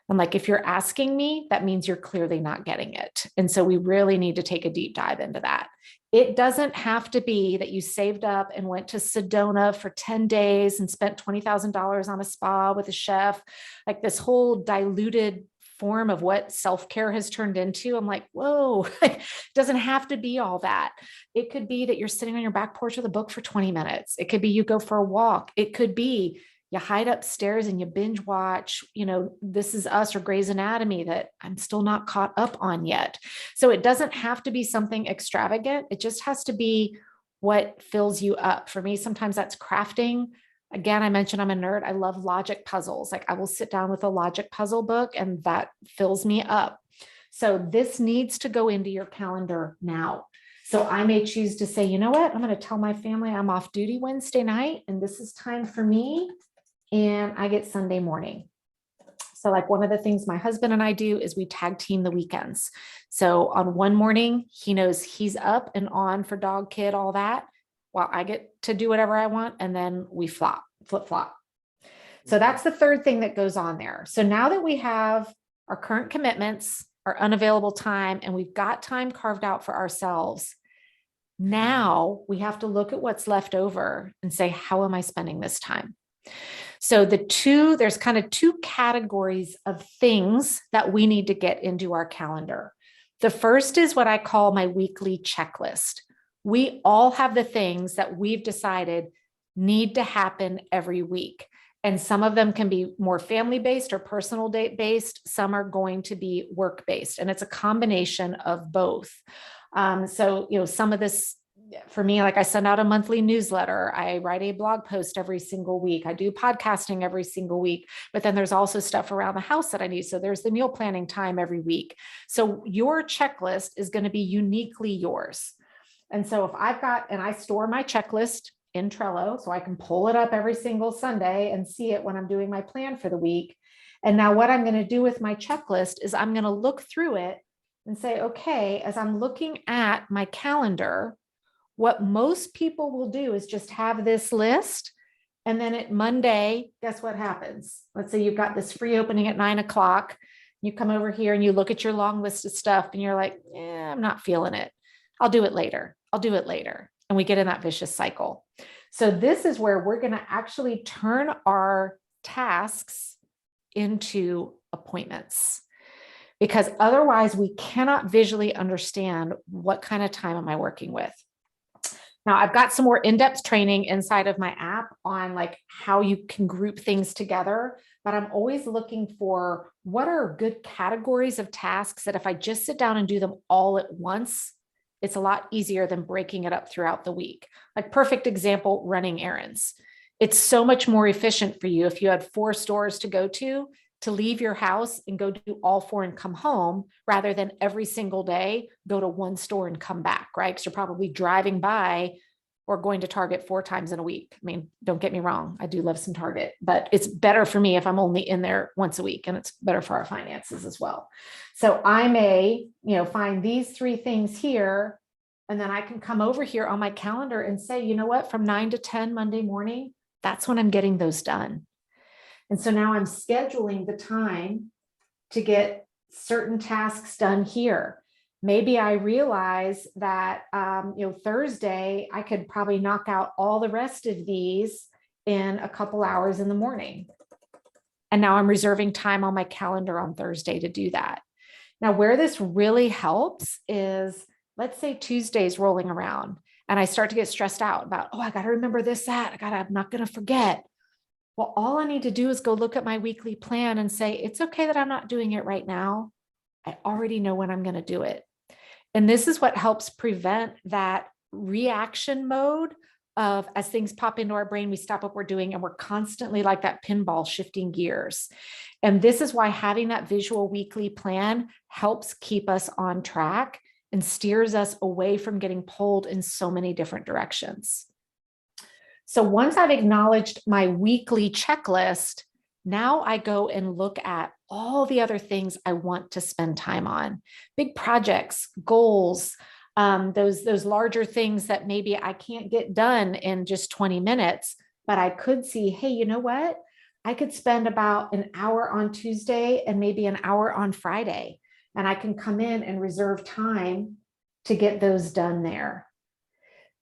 I'm like, if you're asking me, that means you're clearly not getting it. And so we really need to take a deep dive into that. It doesn't have to be that you saved up and went to Sedona for 10 days and spent $20,000 on a spa with a chef, like this whole diluted form of what self-care has turned into. I'm like, whoa, it doesn't have to be all that. It could be that you're sitting on your back porch with a book for 20 minutes. It could be you go for a walk. It could be you hide upstairs and you binge watch, This Is Us or Grey's Anatomy that I'm still not caught up on yet. So it doesn't have to be something extravagant. It just has to be what fills you up. For me, sometimes that's crafting. Again, I mentioned I'm a nerd. I love logic puzzles. Like I will sit down with a logic puzzle book and that fills me up. So this needs to go into your calendar now. So I may choose to say, you know what? I'm going to tell my family I'm off duty Wednesday night and this is time for me. And I get Sunday morning. So like one of the things my husband and I do is we tag team the weekends. So on one morning, he knows he's up and on for dog, kid, all that, while I get to do whatever I want. And then we flip flop. So that's the third thing that goes on there. So now that we have our current commitments, our unavailable time, and we've got time carved out for ourselves, now we have to look at what's left over and say, how am I spending this time? So there's kind of two categories of things that we need to get into our calendar. The first is what I call my weekly checklist. We all have the things that we've decided need to happen every week. And some of them can be more family-based or personal date-based. Some are going to be work-based, and it's a combination of both. So, some of this for me, like I send out a monthly newsletter. I write a blog post every single week. I do podcasting every single week, but then there's also stuff around the house that I need. So there's the meal planning time every week. So your checklist is going to be uniquely yours. And so if I store my checklist in Trello, so I can pull it up every single Sunday and see it when I'm doing my plan for the week. And now what I'm going to do with my checklist is I'm going to look through it and say, okay, as I'm looking at my calendar, what most people will do is just have this list. And then at Monday, guess what happens? Let's say you've got this free opening at 9:00. You come over here and you look at your long list of stuff and you're like, I'm not feeling it. I'll do it later. I'll do it later. And we get in that vicious cycle. So this is where we're going to actually turn our tasks into appointments, because otherwise we cannot visually understand what kind of time am I working with. Now, I've got some more in-depth training inside of my app on like how you can group things together, but I'm always looking for what are good categories of tasks that if I just sit down and do them all at once, it's a lot easier than breaking it up throughout the week. Like perfect example, running errands. It's so much more efficient for you if you had 4 stores to go to leave your house and go do all 4 and come home, rather than every single day go to 1 store and come back, right? Because you're probably driving by or going to Target 4 times in a week. I mean, don't get me wrong, I do love some Target, but it's better for me if I'm only in there once a week, and it's better for our finances as well. So I may, find these 3 things here, and then I can come over here on my calendar and say, you know what, from 9 to 10 Monday morning, that's when I'm getting those done. And so now I'm scheduling the time to get certain tasks done here. Maybe I realize that, Thursday, I could probably knock out all the rest of these in a couple hours in the morning. And now I'm reserving time on my calendar on Thursday to do that. Now, where this really helps is, let's say Tuesday's rolling around and I start to get stressed out about, I got to remember this, that, I'm not going to forget. Well, all I need to do is go look at my weekly plan and say, it's okay that I'm not doing it right now. I already know when I'm going to do it. And this is what helps prevent that reaction mode of, as things pop into our brain, we stop what we're doing and we're constantly like that pinball shifting gears. And this is why having that visual weekly plan helps keep us on track and steers us away from getting pulled in so many different directions. So once I've acknowledged my weekly checklist, now I go and look at all the other things I want to spend time on. Big projects, goals, those larger things that maybe I can't get done in just 20 minutes, but I could see, hey, you know what? I could spend about an hour on Tuesday and maybe an hour on Friday, and I can come in and reserve time to get those done there.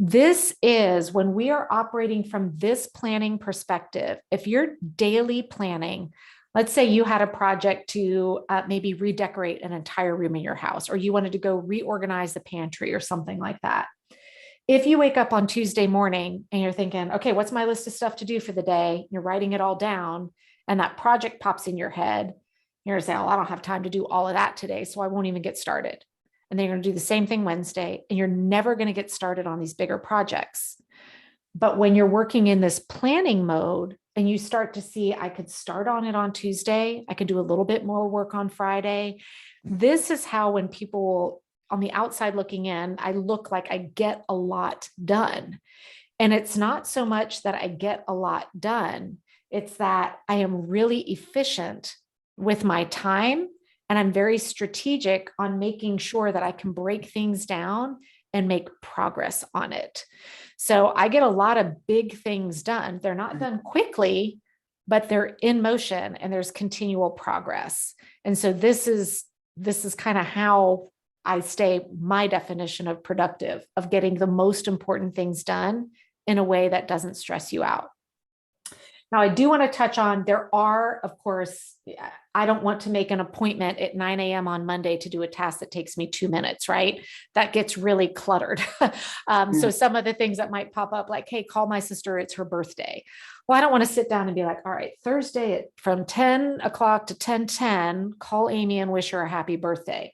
This is when we are operating from this planning perspective. If you're daily planning, let's say you had a project to maybe redecorate an entire room in your house, or you wanted to go reorganize the pantry or something like that. If you wake up on Tuesday morning and you're thinking, okay, what's my list of stuff to do for the day? You're writing it all down, and that project pops in your head. You're saying, I don't have time to do all of that today, so I won't even get started. And then you're going to do the same thing Wednesday, and you're never going to get started on these bigger projects. But when you're working in this planning mode and you start to see, I could start on it on Tuesday, I could do a little bit more work on Friday. This is how, when people on the outside looking in, I look like I get a lot done. And it's not so much that I get a lot done, it's that I am really efficient with my time. And I'm very strategic on making sure that I can break things down and make progress on it. So I get a lot of big things done. They're not done quickly, but they're in motion and there's continual progress. And so this is kind of how I stay my definition of productive, of getting the most important things done in a way that doesn't stress you out. Now, I do want to touch on, there are, of course, I don't want to make an appointment at 9 a.m. on Monday to do a task that takes me 2 minutes, right? That gets really cluttered. So some of the things that might pop up, like, hey, call my sister, it's her birthday. Well, I don't want to sit down and be like, all right, Thursday from 10 o'clock to 10:10, call Amy and wish her a happy birthday.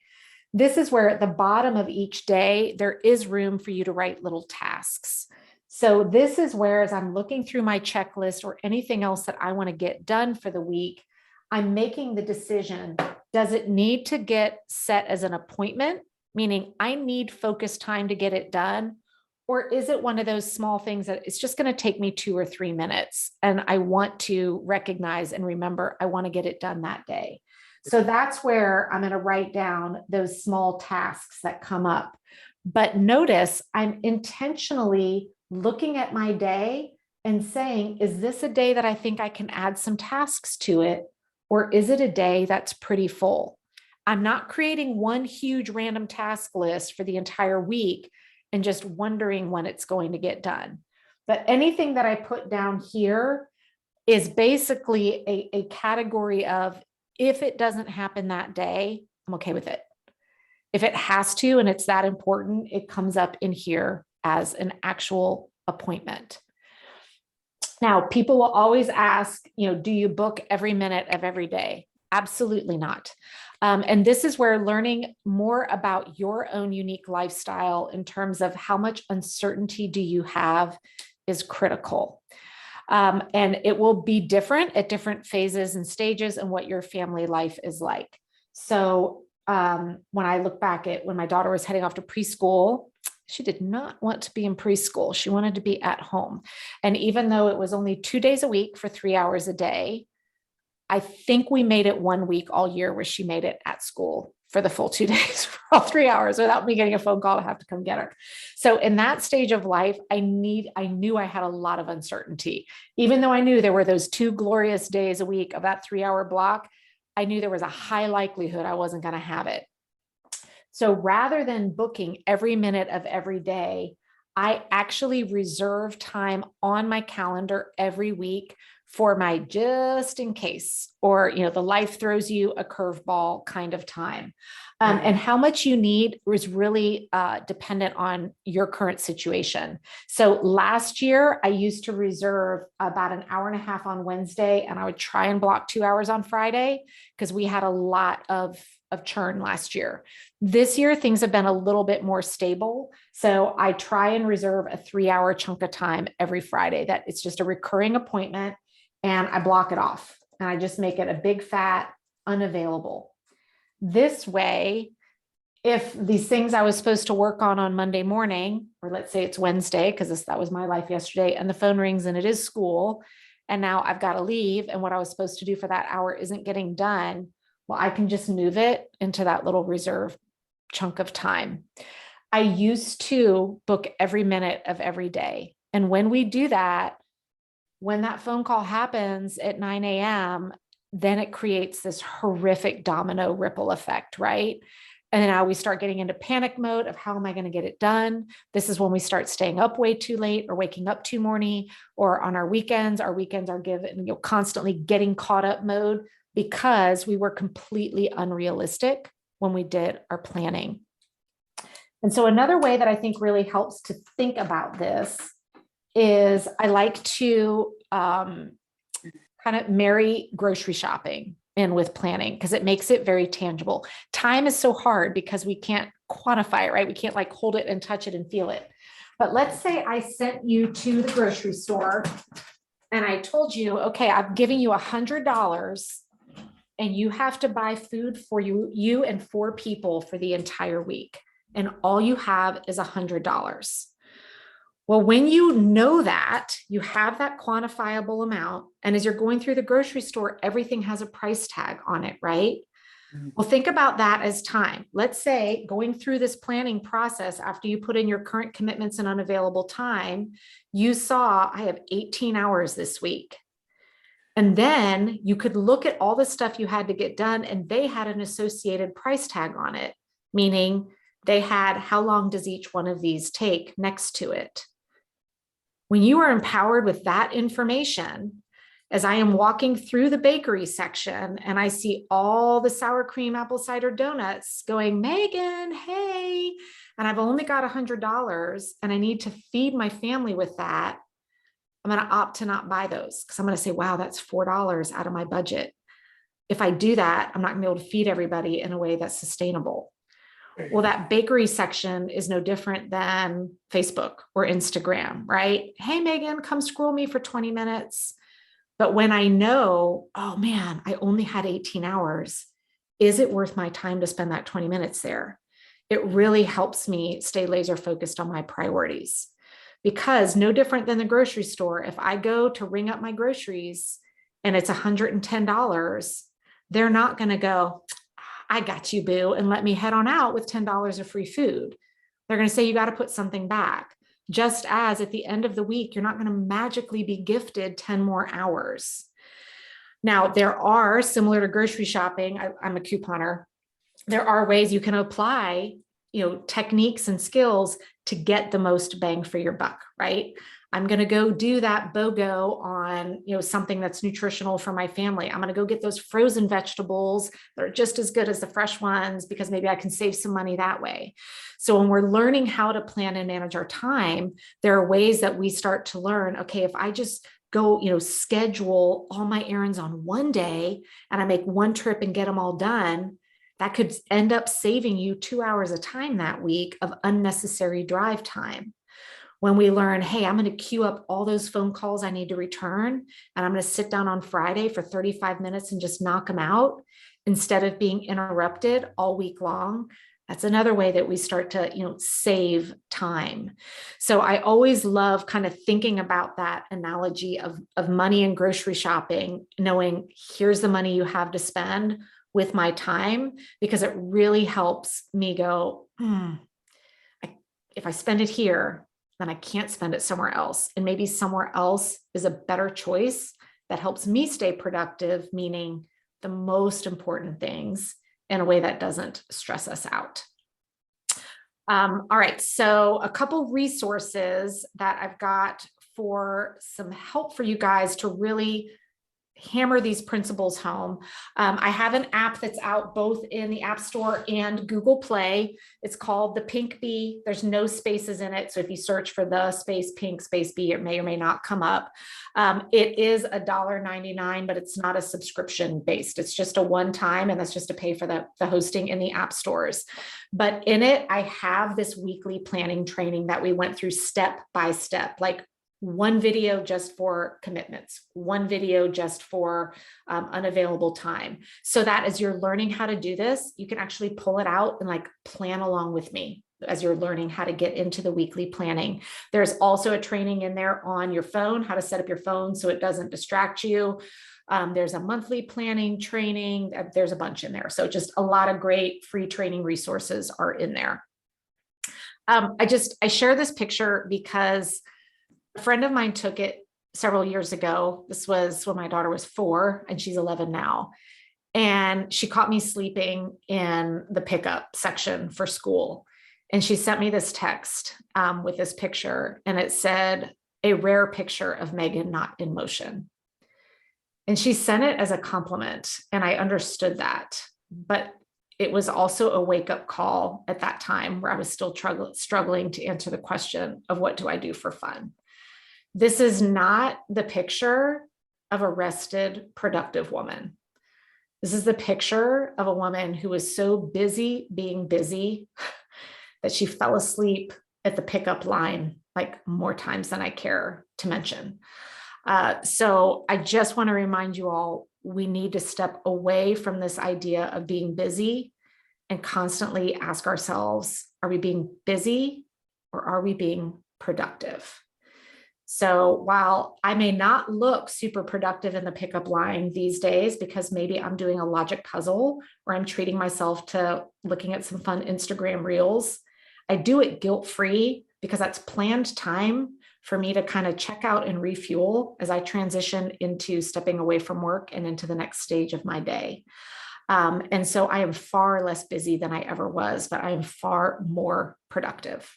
This is where at the bottom of each day, there is room for you to write little tasks. So this is where, as I'm looking through my checklist or anything else that I want to get done for the week, I'm making the decision, does it need to get set as an appointment? Meaning I need focused time to get it done. Or is it one of those small things that it's just going to take me 2 or 3 minutes? And I want to recognize and remember, I want to get it done that day. So that's where I'm going to write down those small tasks that come up. But notice I'm intentionally looking at my day and saying, is this a day that I think I can add some tasks to it? Or is it a day that's pretty full? I'm not creating one huge random task list for the entire week and just wondering when it's going to get done. But anything that I put down here is basically a category of, if it doesn't happen that day, I'm okay with it. If it has to, and it's that important, it comes up in here as an actual appointment. Now, people will always ask, do you book every minute of every day? Absolutely not. And this is where learning more about your own unique lifestyle in terms of how much uncertainty do you have is critical. And it will be different at different phases and stages and what your family life is like. So when I look back at when my daughter was heading off to preschool, she did not want to be in preschool. She wanted to be at home. And even though it was only 2 days a week for 3 hours a day, I think we made it 1 week all year where she made it at school for the full 2 days for all 3 hours without me getting a phone call to have to come get her. So in that stage of life, I knew I had a lot of uncertainty. Even though I knew there were those 2 glorious days a week of that 3-hour block, I knew there was a high likelihood I wasn't going to have it. So rather than booking every minute of every day, I actually reserve time on my calendar every week for my just in case, or, the life throws you a curveball kind of time. And how much you need is really dependent on your current situation. So last year, I used to reserve about an hour and a half on Wednesday, and I would try and block 2 hours on Friday because we had a lot of churn last year. This year, things have been a little bit more stable. So I try and reserve a 3-hour chunk of time every Friday that it's just a recurring appointment, and I block it off and I just make it a big fat unavailable. This way, if these things I was supposed to work on Monday morning, or let's say it's Wednesday, because that was my life yesterday, and the phone rings and it is school, and now I've got to leave, and what I was supposed to do for that hour isn't getting done, well, I can just move it into that little reserve chunk of time. I used to book every minute of every day. And when we do that, when that phone call happens at 9 a.m., then it creates this horrific domino ripple effect, right? And now we start getting into panic mode of how am I going to get it done? This is when we start staying up way too late or waking up too morning, or on our weekends are given, constantly getting caught up mode because we were completely unrealistic when we did our planning. And so another way that I think really helps to think about this is I like to kind of marry grocery shopping in with planning because it makes it very tangible. Time is so hard because we can't quantify it, right? We can't like hold it and touch it and feel it. But let's say I sent you to the grocery store and I told you, okay, I'm giving you $100 and you have to buy food for you and 4 people for the entire week. And all you have is $100. Well, when you know that, you have that quantifiable amount, and as you're going through the grocery store, everything has a price tag on it, right? Well, think about that as time. Let's say going through this planning process, after you put in your current commitments and unavailable time, you saw, I have 18 hours this week. And then you could look at all the stuff you had to get done, and they had an associated price tag on it, meaning they had how long does each one of these take next to it. When you are empowered with that information, as I am walking through the bakery section and I see all the sour cream apple cider donuts going, Megan, hey, and I've only got $100 and I need to feed my family with that, I'm going to opt to not buy those because I'm going to say, wow, that's $4 out of my budget. If I do that, I'm not going to be able to feed everybody in a way that's sustainable. Well, that bakery section is no different than Facebook or Instagram, right? Hey, Megan, come scroll me for 20 minutes. But when I know, oh man, I only had 18 hours, is it worth my time to spend that 20 minutes there? It really helps me stay laser focused on my priorities. Because no different than the grocery store, if I go to ring up my groceries and it's $110, they're not going to go, I got you, boo, and let me head on out with $10 of free food. They're going to say, you got to put something back. Just as at the end of the week, you're not going to magically be gifted 10 more hours. Now, there are, similar to grocery shopping, I'm a couponer, there are ways you can apply, techniques and skills to get the most bang for your buck, right? I'm going to go do that BOGO on, something that's nutritional for my family. I'm going to go get those frozen vegetables that are just as good as the fresh ones because maybe I can save some money that way. So when we're learning how to plan and manage our time, there are ways that we start to learn, okay, if I just go, schedule all my errands on one day and I make one trip and get them all done, that could end up saving you 2 hours of time that week of unnecessary drive time. When we learn, hey, I'm going to queue up all those phone calls I need to return, and I'm going to sit down on Friday for 35 minutes and just knock them out instead of being interrupted all week long. That's another way that we start to, save time. So I always love kind of thinking about that analogy of money and grocery shopping, knowing here's the money you have to spend with my time, because it really helps me go, if I spend it here, then I can't spend it somewhere else. And maybe somewhere else is a better choice that helps me stay productive, meaning the most important things in a way that doesn't stress us out. All right, so a couple resources that I've got for some help for you guys to really hammer these principles home. I have an app that's out both in the App Store and Google Play. It's called the Pink Bee. There's no spaces in it. So if you search for the space pink space bee, it may or may not come up. It is $1.99, but it's not a subscription based. It's just a one time, and that's just to pay for the hosting in the app stores. But in it, I have this weekly planning training that we went through step by step, like one video just for commitments, one video just for unavailable time. So that as you're learning how to do this, you can actually pull it out and plan along with me as you're learning how to get into the weekly planning. There's also a training in there on your phone, how to set up your phone so it doesn't distract you. There's a monthly planning training. There's a bunch in there. So just a lot of great free training resources are in there. I share this picture because a friend of mine took it several years ago. This was when my daughter was 4 and she's 11 now. And she caught me sleeping in the pickup section for school. And she sent me this text with this picture, and it said, a rare picture of Megan not in motion. And she sent it as a compliment. And I understood that, but it was also a wake-up call at that time where I was still struggling to answer the question of what do I do for fun? This is not the picture of a rested, productive woman. This is the picture of a woman who was so busy being busy that she fell asleep at the pickup line more times than I care to mention. So I just want to remind you all, we need to step away from this idea of being busy and constantly ask ourselves, are we being busy or are we being productive? So while I may not look super productive in the pickup line these days, because maybe I'm doing a logic puzzle or I'm treating myself to looking at some fun Instagram reels, I do it guilt-free because that's planned time for me to kind of check out and refuel as I transition into stepping away from work and into the next stage of my day. And so I am far less busy than I ever was, but I am far more productive.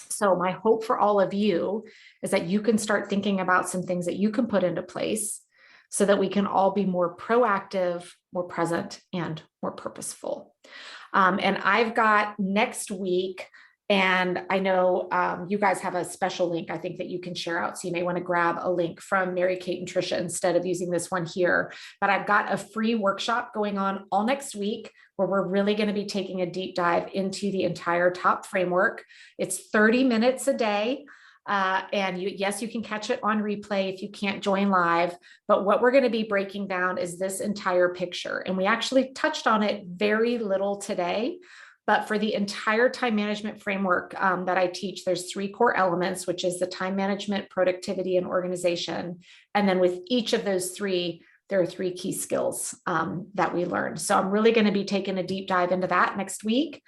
So my hope for all of you is that you can start thinking about some things that you can put into place so that we can all be more proactive, more present, and more purposeful. And I've got next week, and I know you guys have a special link, I think, that you can share out. So you may want to grab a link from Mary Kate and Trisha instead of using this one here. But I've got a free workshop going on all next week where we're really going to be taking a deep dive into the entire TOP framework. It's 30 minutes a day. And yes, you can catch it on replay if you can't join live. But what we're going to be breaking down is this entire picture. And we actually touched on it very little today. But for the entire time management framework that I teach, there's 3 core elements, which is the time management, productivity, and organization. And then with each of those 3, there are 3 key skills that we learned. So I'm really going to be taking a deep dive into that next week.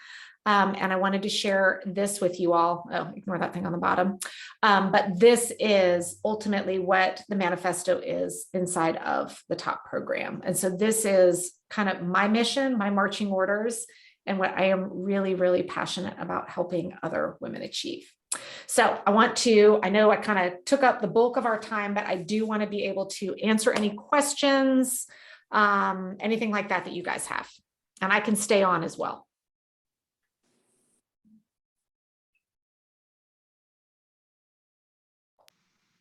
And I wanted to share this with you all. Oh, ignore that thing on the bottom. But this is ultimately what the manifesto is inside of the TOP program. And so this is kind of my mission, my marching orders, and what I am really, really passionate about helping other women achieve. So I know I kind of took up the bulk of our time, but I do want to be able to answer any questions, anything like that you guys have. And I can stay on as well.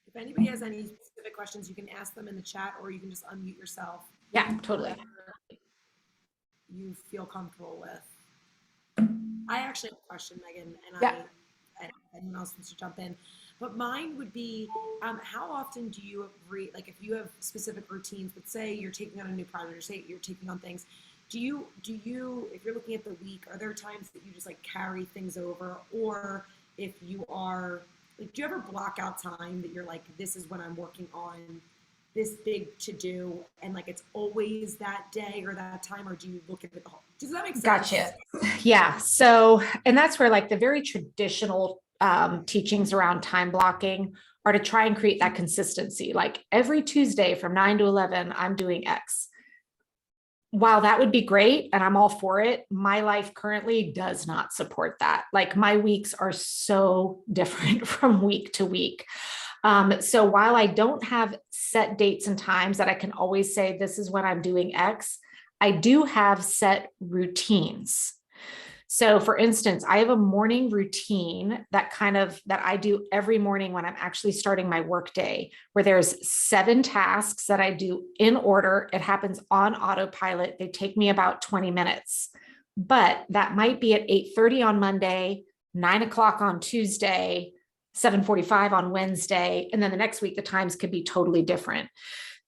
If anybody has any specific questions, you can ask them in the chat, or you can just unmute yourself. Yeah, totally. You feel comfortable with. I actually have a question, Megan, and and anyone else wants to jump in. But mine would be, how often do you like if you have specific routines, but say you're taking on a new project, or say you're taking on things, do you, if you're looking at the week, are there times that you just like carry things over? Or if you are, like, do you ever block out time that you're like, this is when I'm working on this big to do, and like it's always that day or that time, or do you look at it all? Does that make sense? Gotcha. Yeah. So, and that's where like the very traditional teachings around time blocking are to try and create that consistency. Like every Tuesday from 9 to 11, I'm doing X. While that would be great, and I'm all for it, my life currently does not support that. Like my weeks are so different from week to week. So while I don't have set dates and times that I can always say, this is when I'm doing X, I do have set routines. So for instance, I have a morning routine that I do every morning when I'm actually starting my workday, where there's 7 tasks that I do in order. It happens on autopilot. They take me about 20 minutes, but that might be at 8:30 on Monday, 9 o'clock on Tuesday, 7:45 on Wednesday. And then the next week, the times could be totally different.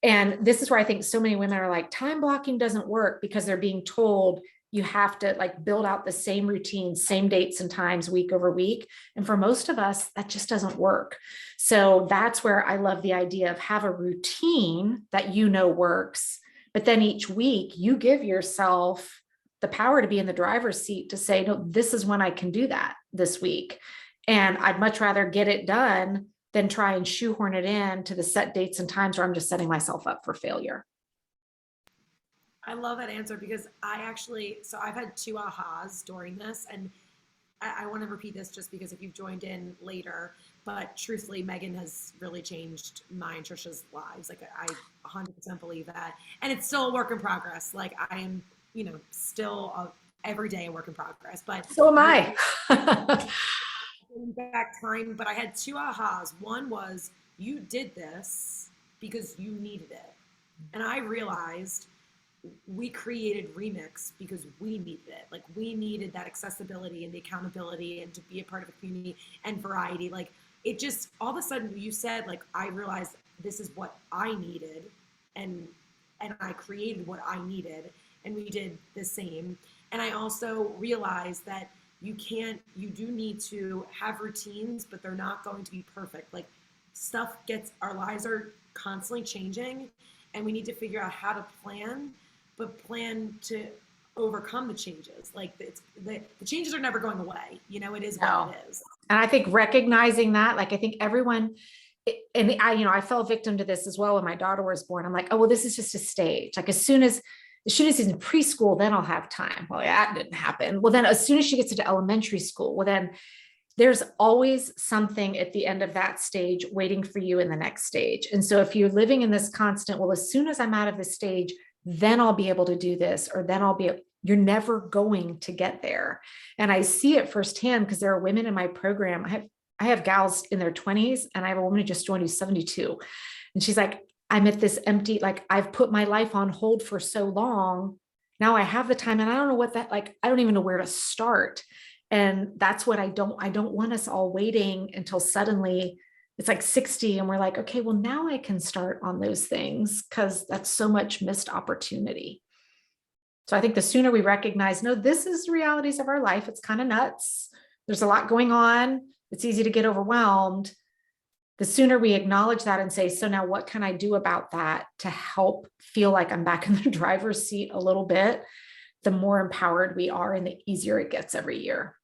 And this is where I think so many women are like, time blocking doesn't work, because they're being told you have to like build out the same routine, same dates and times week over week. And for most of us, that just doesn't work. So that's where I love the idea of have a routine that works, but then each week you give yourself the power to be in the driver's seat to say, no, this is when I can do that this week. And I'd much rather get it done than try and shoehorn it in to the set dates and times where I'm just setting myself up for failure. I love that answer, because I've had 2 ahas during this, and I want to repeat this just because if you've joined in later, but truthfully, Megan has really changed my and Trisha's lives. Like I 100% believe that. And it's still a work in progress. Like I am, still every day a work in progress, but so am I. Back time, but I had 2 ahas. One was, you did this because you needed it. And I realized we created Remix because we needed it. Like we needed that accessibility and the accountability and to be a part of a community and variety. Like it just, all of a sudden you said, like, I realized this is what I needed, and I created what I needed, and we did the same. And I also realized that you do need to have routines, but they're not going to be perfect. Like our lives are constantly changing, and we need to figure out how to plan, but plan to overcome the changes. Like the changes are never going away. It is what it is. And I think recognizing that, like, I think everyone, and I fell victim to this as well when my daughter was born. I'm like, oh, well, this is just a stage. Like as soon as she's in preschool, then I'll have time. Well, that didn't happen. Well, then as soon as she gets into elementary school, well, then there's always something at the end of that stage waiting for you in the next stage. And so if you're living in this constant, well, as soon as I'm out of this stage, then I'll be able to do this, or then you're never going to get there. And I see it firsthand because there are women in my program. I have gals in their 20s, and I have a woman who just joined who's 72. And she's like, I'm at this empty, like I've put my life on hold for so long. Now I have the time and I don't know what that, like, I don't even know where to start. And that's what I don't want us all waiting until suddenly it's like 60 and we're like, okay, well now I can start on those things, because that's so much missed opportunity. So I think the sooner we recognize, no, this is the realities of our life. It's kind of nuts. There's a lot going on. It's easy to get overwhelmed. The sooner we acknowledge that and say, so now what can I do about that to help feel like I'm back in the driver's seat a little bit, the more empowered we are and the easier it gets every year.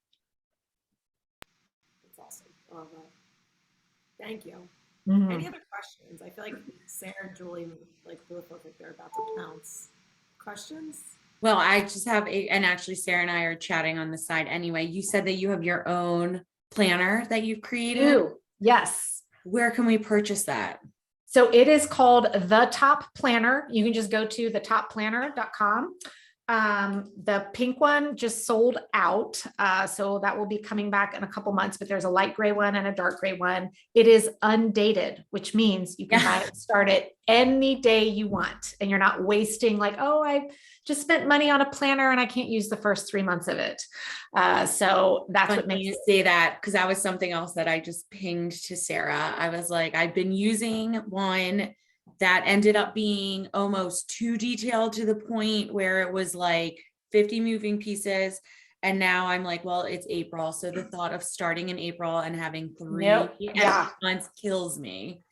That's awesome. I love that. Thank you. Mhm. Any other questions? I feel like Sarah and Julie like both look like they're about to pounce. Questions? Well, I just have and actually Sarah and I are chatting on the side anyway. You said that you have your own planner that you've created. Ooh, yes. Where can we purchase that? So it is called The Top Planner. You can just go to thetopplanner.com. The pink one just sold out. So that will be coming back in a couple months, but there's a light gray one and a dark gray one. It is undated, which means you can buy it, start it any day you want. And you're not wasting like, oh, I just spent money on a planner and I can't use the first 3 months of it. So that's what makes you say that, because that was something else that I just pinged to Sarah. I was like, I've been using one that ended up being almost too detailed to the point where it was like 50 moving pieces. And now I'm like, well, it's April. So the thought of starting in April and having 3 months kills me.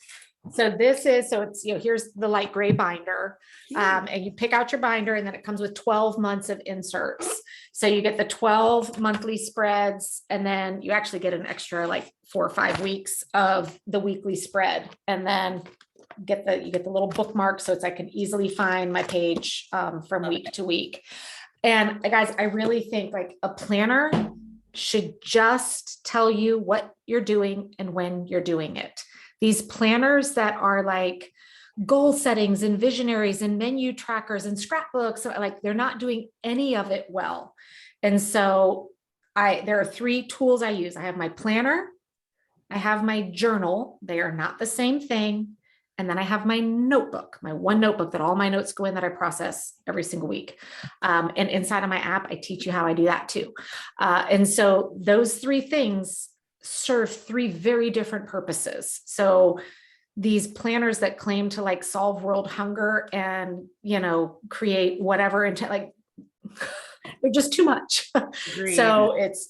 So it's, here's the light gray binder, and you pick out your binder, and then it comes with 12 months of inserts. So you get the 12 monthly spreads, and then you actually get an extra like 4 or 5 weeks of the weekly spread. And then you get the little bookmark. So I can easily find my page from week to week. And guys, I really think like a planner should just tell you what you're doing and when you're doing it. These planners that are like goal settings and visionaries and menu trackers and scrapbooks, like they're not doing any of it well. And so there are 3 tools I use. I have my planner, I have my journal. They are not the same thing. And then I have my notebook, my one notebook that all my notes go in that I process every single week. And inside of my app, I teach you how I do that too. And so those 3 things serve 3 very different purposes. So these planners that claim to like solve world hunger and, create whatever, and like, they're just too much. Agreed. So it's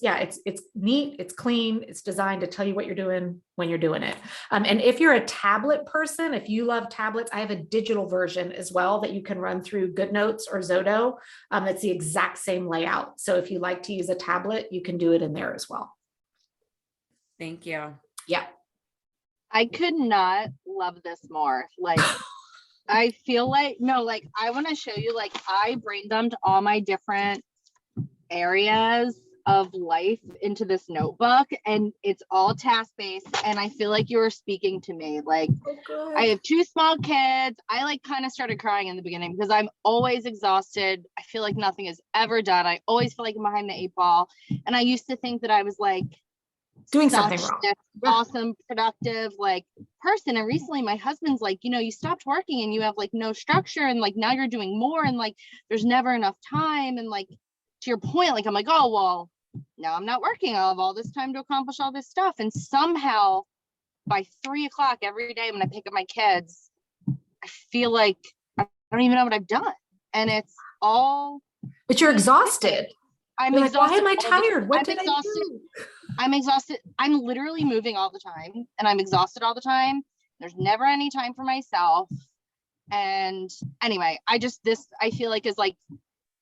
neat, it's clean, it's designed to tell you what you're doing when you're doing it. And if you're a tablet person, if you love tablets, I have a digital version as well that you can run through GoodNotes or Zodo. It's the exact same layout. So if you like to use a tablet, you can do it in there as well. Thank you. Yeah. I could not love this more. Like, I feel like, no, like I want to show you, like I brain dumped all my different areas of life into this notebook, and it's all task-based. And I feel like you were speaking to me. Like, I have 2 small kids. I like kind of started crying in the beginning because I'm always exhausted. I feel like nothing is ever done. I always feel like I'm behind the 8 ball. And I used to think that I was like, doing something wrong. Awesome, productive, like person. And recently my husband's like, you stopped working and you have like no structure, and like now you're doing more, and like there's never enough time. And like to your point, like I'm like, oh well, now I'm not working. I'll have all this time to accomplish all this stuff. And somehow by 3 o'clock every day when I pick up my kids, I feel like I don't even know what I've done. And it's all, but you're exhausted. I'm You're exhausted. Like, why am I tired? What did I do? I'm exhausted. I'm literally moving all the time, and I'm exhausted all the time. There's never any time for myself. And anyway, I feel like is like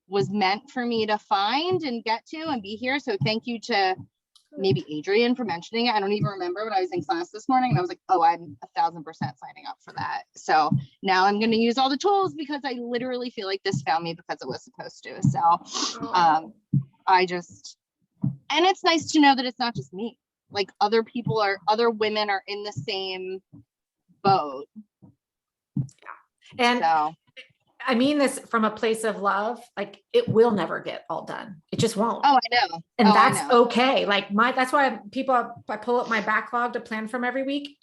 was meant for me to find and get to and be here. So thank you to maybe Adrian for mentioning it. I don't even remember when I was in class this morning, and I was like, oh, I'm 1,000% signing up for that. So now I'm going to use all the tools because I literally feel like this found me because it was supposed to. So and it's nice to know that it's not just me. Like other women are in the same boat. And so I mean this from a place of love, like it will never get all done. It just won't. Oh, I know. And I that's know. okay. Like that's why I pull up my backlog to plan from every week.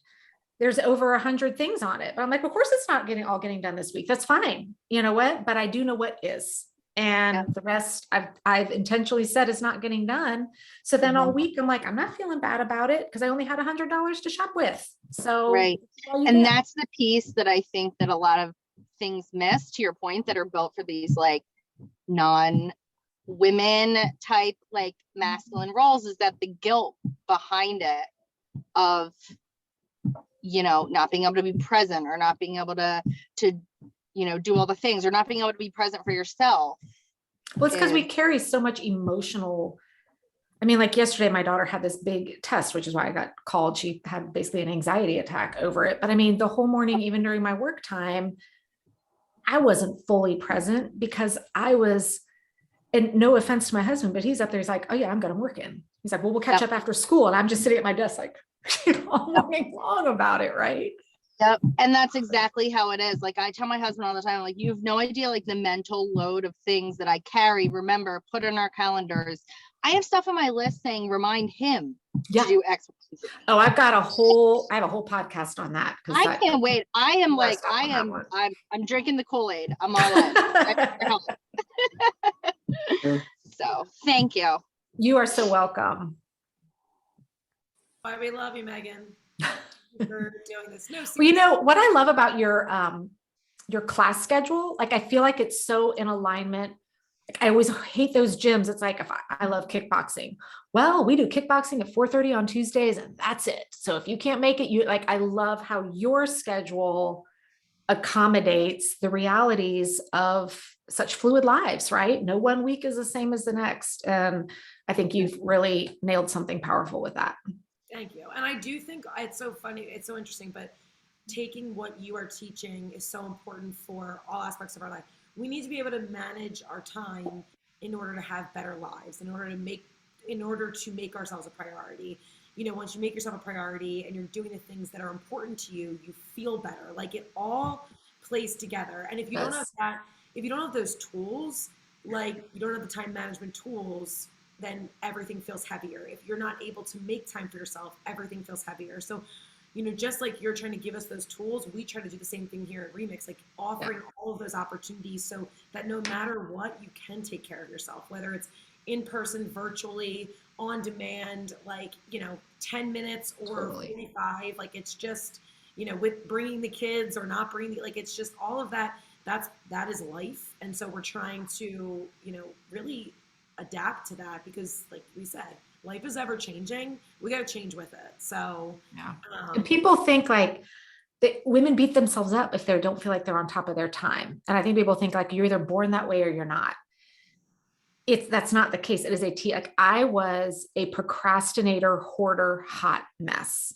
There's over 100 things on it, but I'm like, of course it's not getting done this week. That's fine. You know what? But I do know what is. And the rest I've intentionally said is not getting done. So then all week I'm like, I'm not feeling bad about it because I only had $100 to shop with. So right. And that's the piece that I think that a lot of things miss, to your point, that are built for these like non-women type like masculine roles, is that the guilt behind it of, you know, not being able to be present, or not being able to you know, do all the things, or not being able to be present for yourself. Well, it's because we carry so much emotional. I mean, like yesterday, my daughter had this big test, which is why I got called. She had basically an anxiety attack over it. But I mean, the whole morning, even during my work time, I wasn't fully present because I was, and no offense to my husband, but he's up there. He's like, oh yeah, I'm working. He's like, well, we'll catch up after school. And I'm just sitting at my desk like, all morning long about it. Right. Yep. And that's exactly how it is. Like I tell my husband all the time, like, you have no idea, like the mental load of things that I carry. Remember, put in our calendars. I have stuff on my list saying, remind him to do X. Oh, I have a whole podcast on that. I can't wait. I'm drinking the Kool-Aid. I'm all in. So thank you. You are so welcome. Why we love you, Megan. For doing this. No, well, you know what I love about your class schedule? Like, I feel like it's so in alignment. Like, I always hate those gyms. It's like, if I love kickboxing. Well, we do kickboxing at 4:30 on Tuesdays, and that's it. So if you can't make it, I love how your schedule accommodates the realities of such fluid lives, right? No one week is the same as the next. And I think you've really nailed something powerful with that. Thank you. And I do think it's so funny. It's so interesting, but taking what you are teaching is so important for all aspects of our life. We need to be able to manage our time in order to have better lives, in order to make ourselves a priority. You know, once you make yourself a priority and you're doing the things that are important to you, you feel better. Like it all plays together. And if you don't have that, if you don't have those tools, like you don't have the time management tools, then everything feels heavier. If you're not able to make time for yourself, everything feels heavier. So, you know, just like you're trying to give us those tools, we try to do the same thing here at Remix, like offering all of those opportunities so that no matter what, you can take care of yourself, whether it's in person, virtually, on demand, like, you know, 10 minutes or 45, like it's just, you know, with bringing the kids or not bringing, like, it's just all of that, that is life. And so we're trying to, you know, really adapt to that because like we said, life is ever changing. We got to change with it. So and people think like that women beat themselves up if they don't feel like they're on top of their time. And I think people think like you're either born that way or you're not. That's not the case. It is like I was a procrastinator, hoarder, hot mess,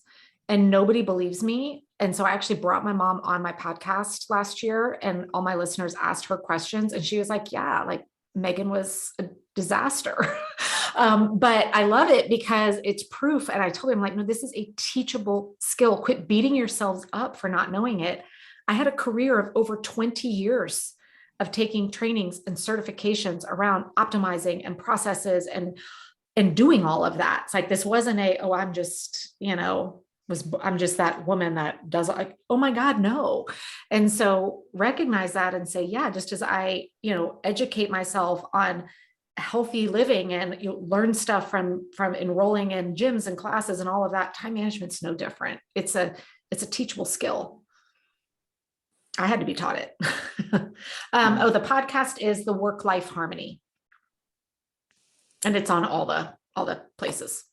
and nobody believes me. And so I actually brought my mom on my podcast last year, and all my listeners asked her questions, and she was like, yeah, like Megan was a disaster. But I love it because it's proof. And I told him like, no, this is a teachable skill. Quit beating yourselves up for not knowing it. I had a career of over 20 years of taking trainings and certifications around optimizing and processes and doing all of that. It's like, this wasn't I'm just, you know, I'm just that woman that does like, oh my God, no. And so recognize that and say, yeah, just as I, you know, educate myself on healthy living and you learn stuff from enrolling in gyms and classes and all of that, time management's no different. It's a teachable skill. I had to be taught it. The podcast is the Work+Life Harmony. And it's on all the places.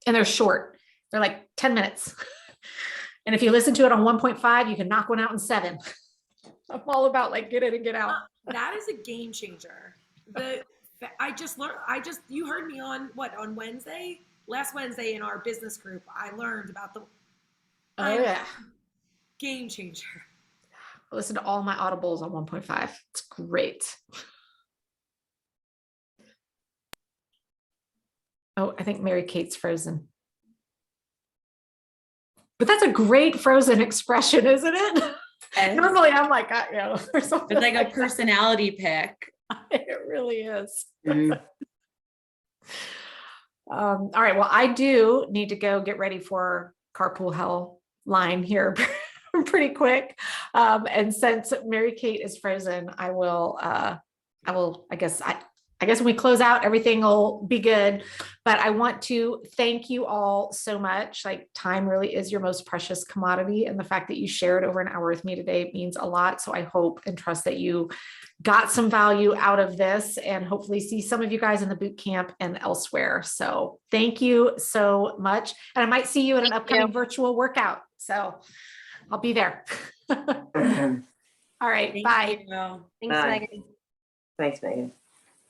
And they're short. They're like 10 minutes. And if you listen to it on 1.5, you can knock one out in 7. I'm all about like get in and get out. That is a game changer. You heard me on Wednesday? Last Wednesday in our business group, I learned about game changer. I listen to all my audibles on 1.5. It's great. Oh, I think Mary Kate's frozen. But that's a great frozen expression, isn't it? And Normally I'm like, you know, or something it's like a that. personality pick. It really is. Mhm. All right. Well, I do need to go get ready for carpool hell line here pretty quick. And since Mary Kate is frozen, I will, I guess when we close out, everything will be good. But I want to thank you all so much. Like, time really is your most precious commodity. And the fact that you shared over an hour with me today means a lot. So I hope and trust that you got some value out of this, and hopefully see some of you guys in the boot camp and elsewhere. So thank you so much. And I might see you at an upcoming virtual workout. So I'll be there. All right. Thank Bye. you. Thanks, Bye. Megan. Thanks, Megan.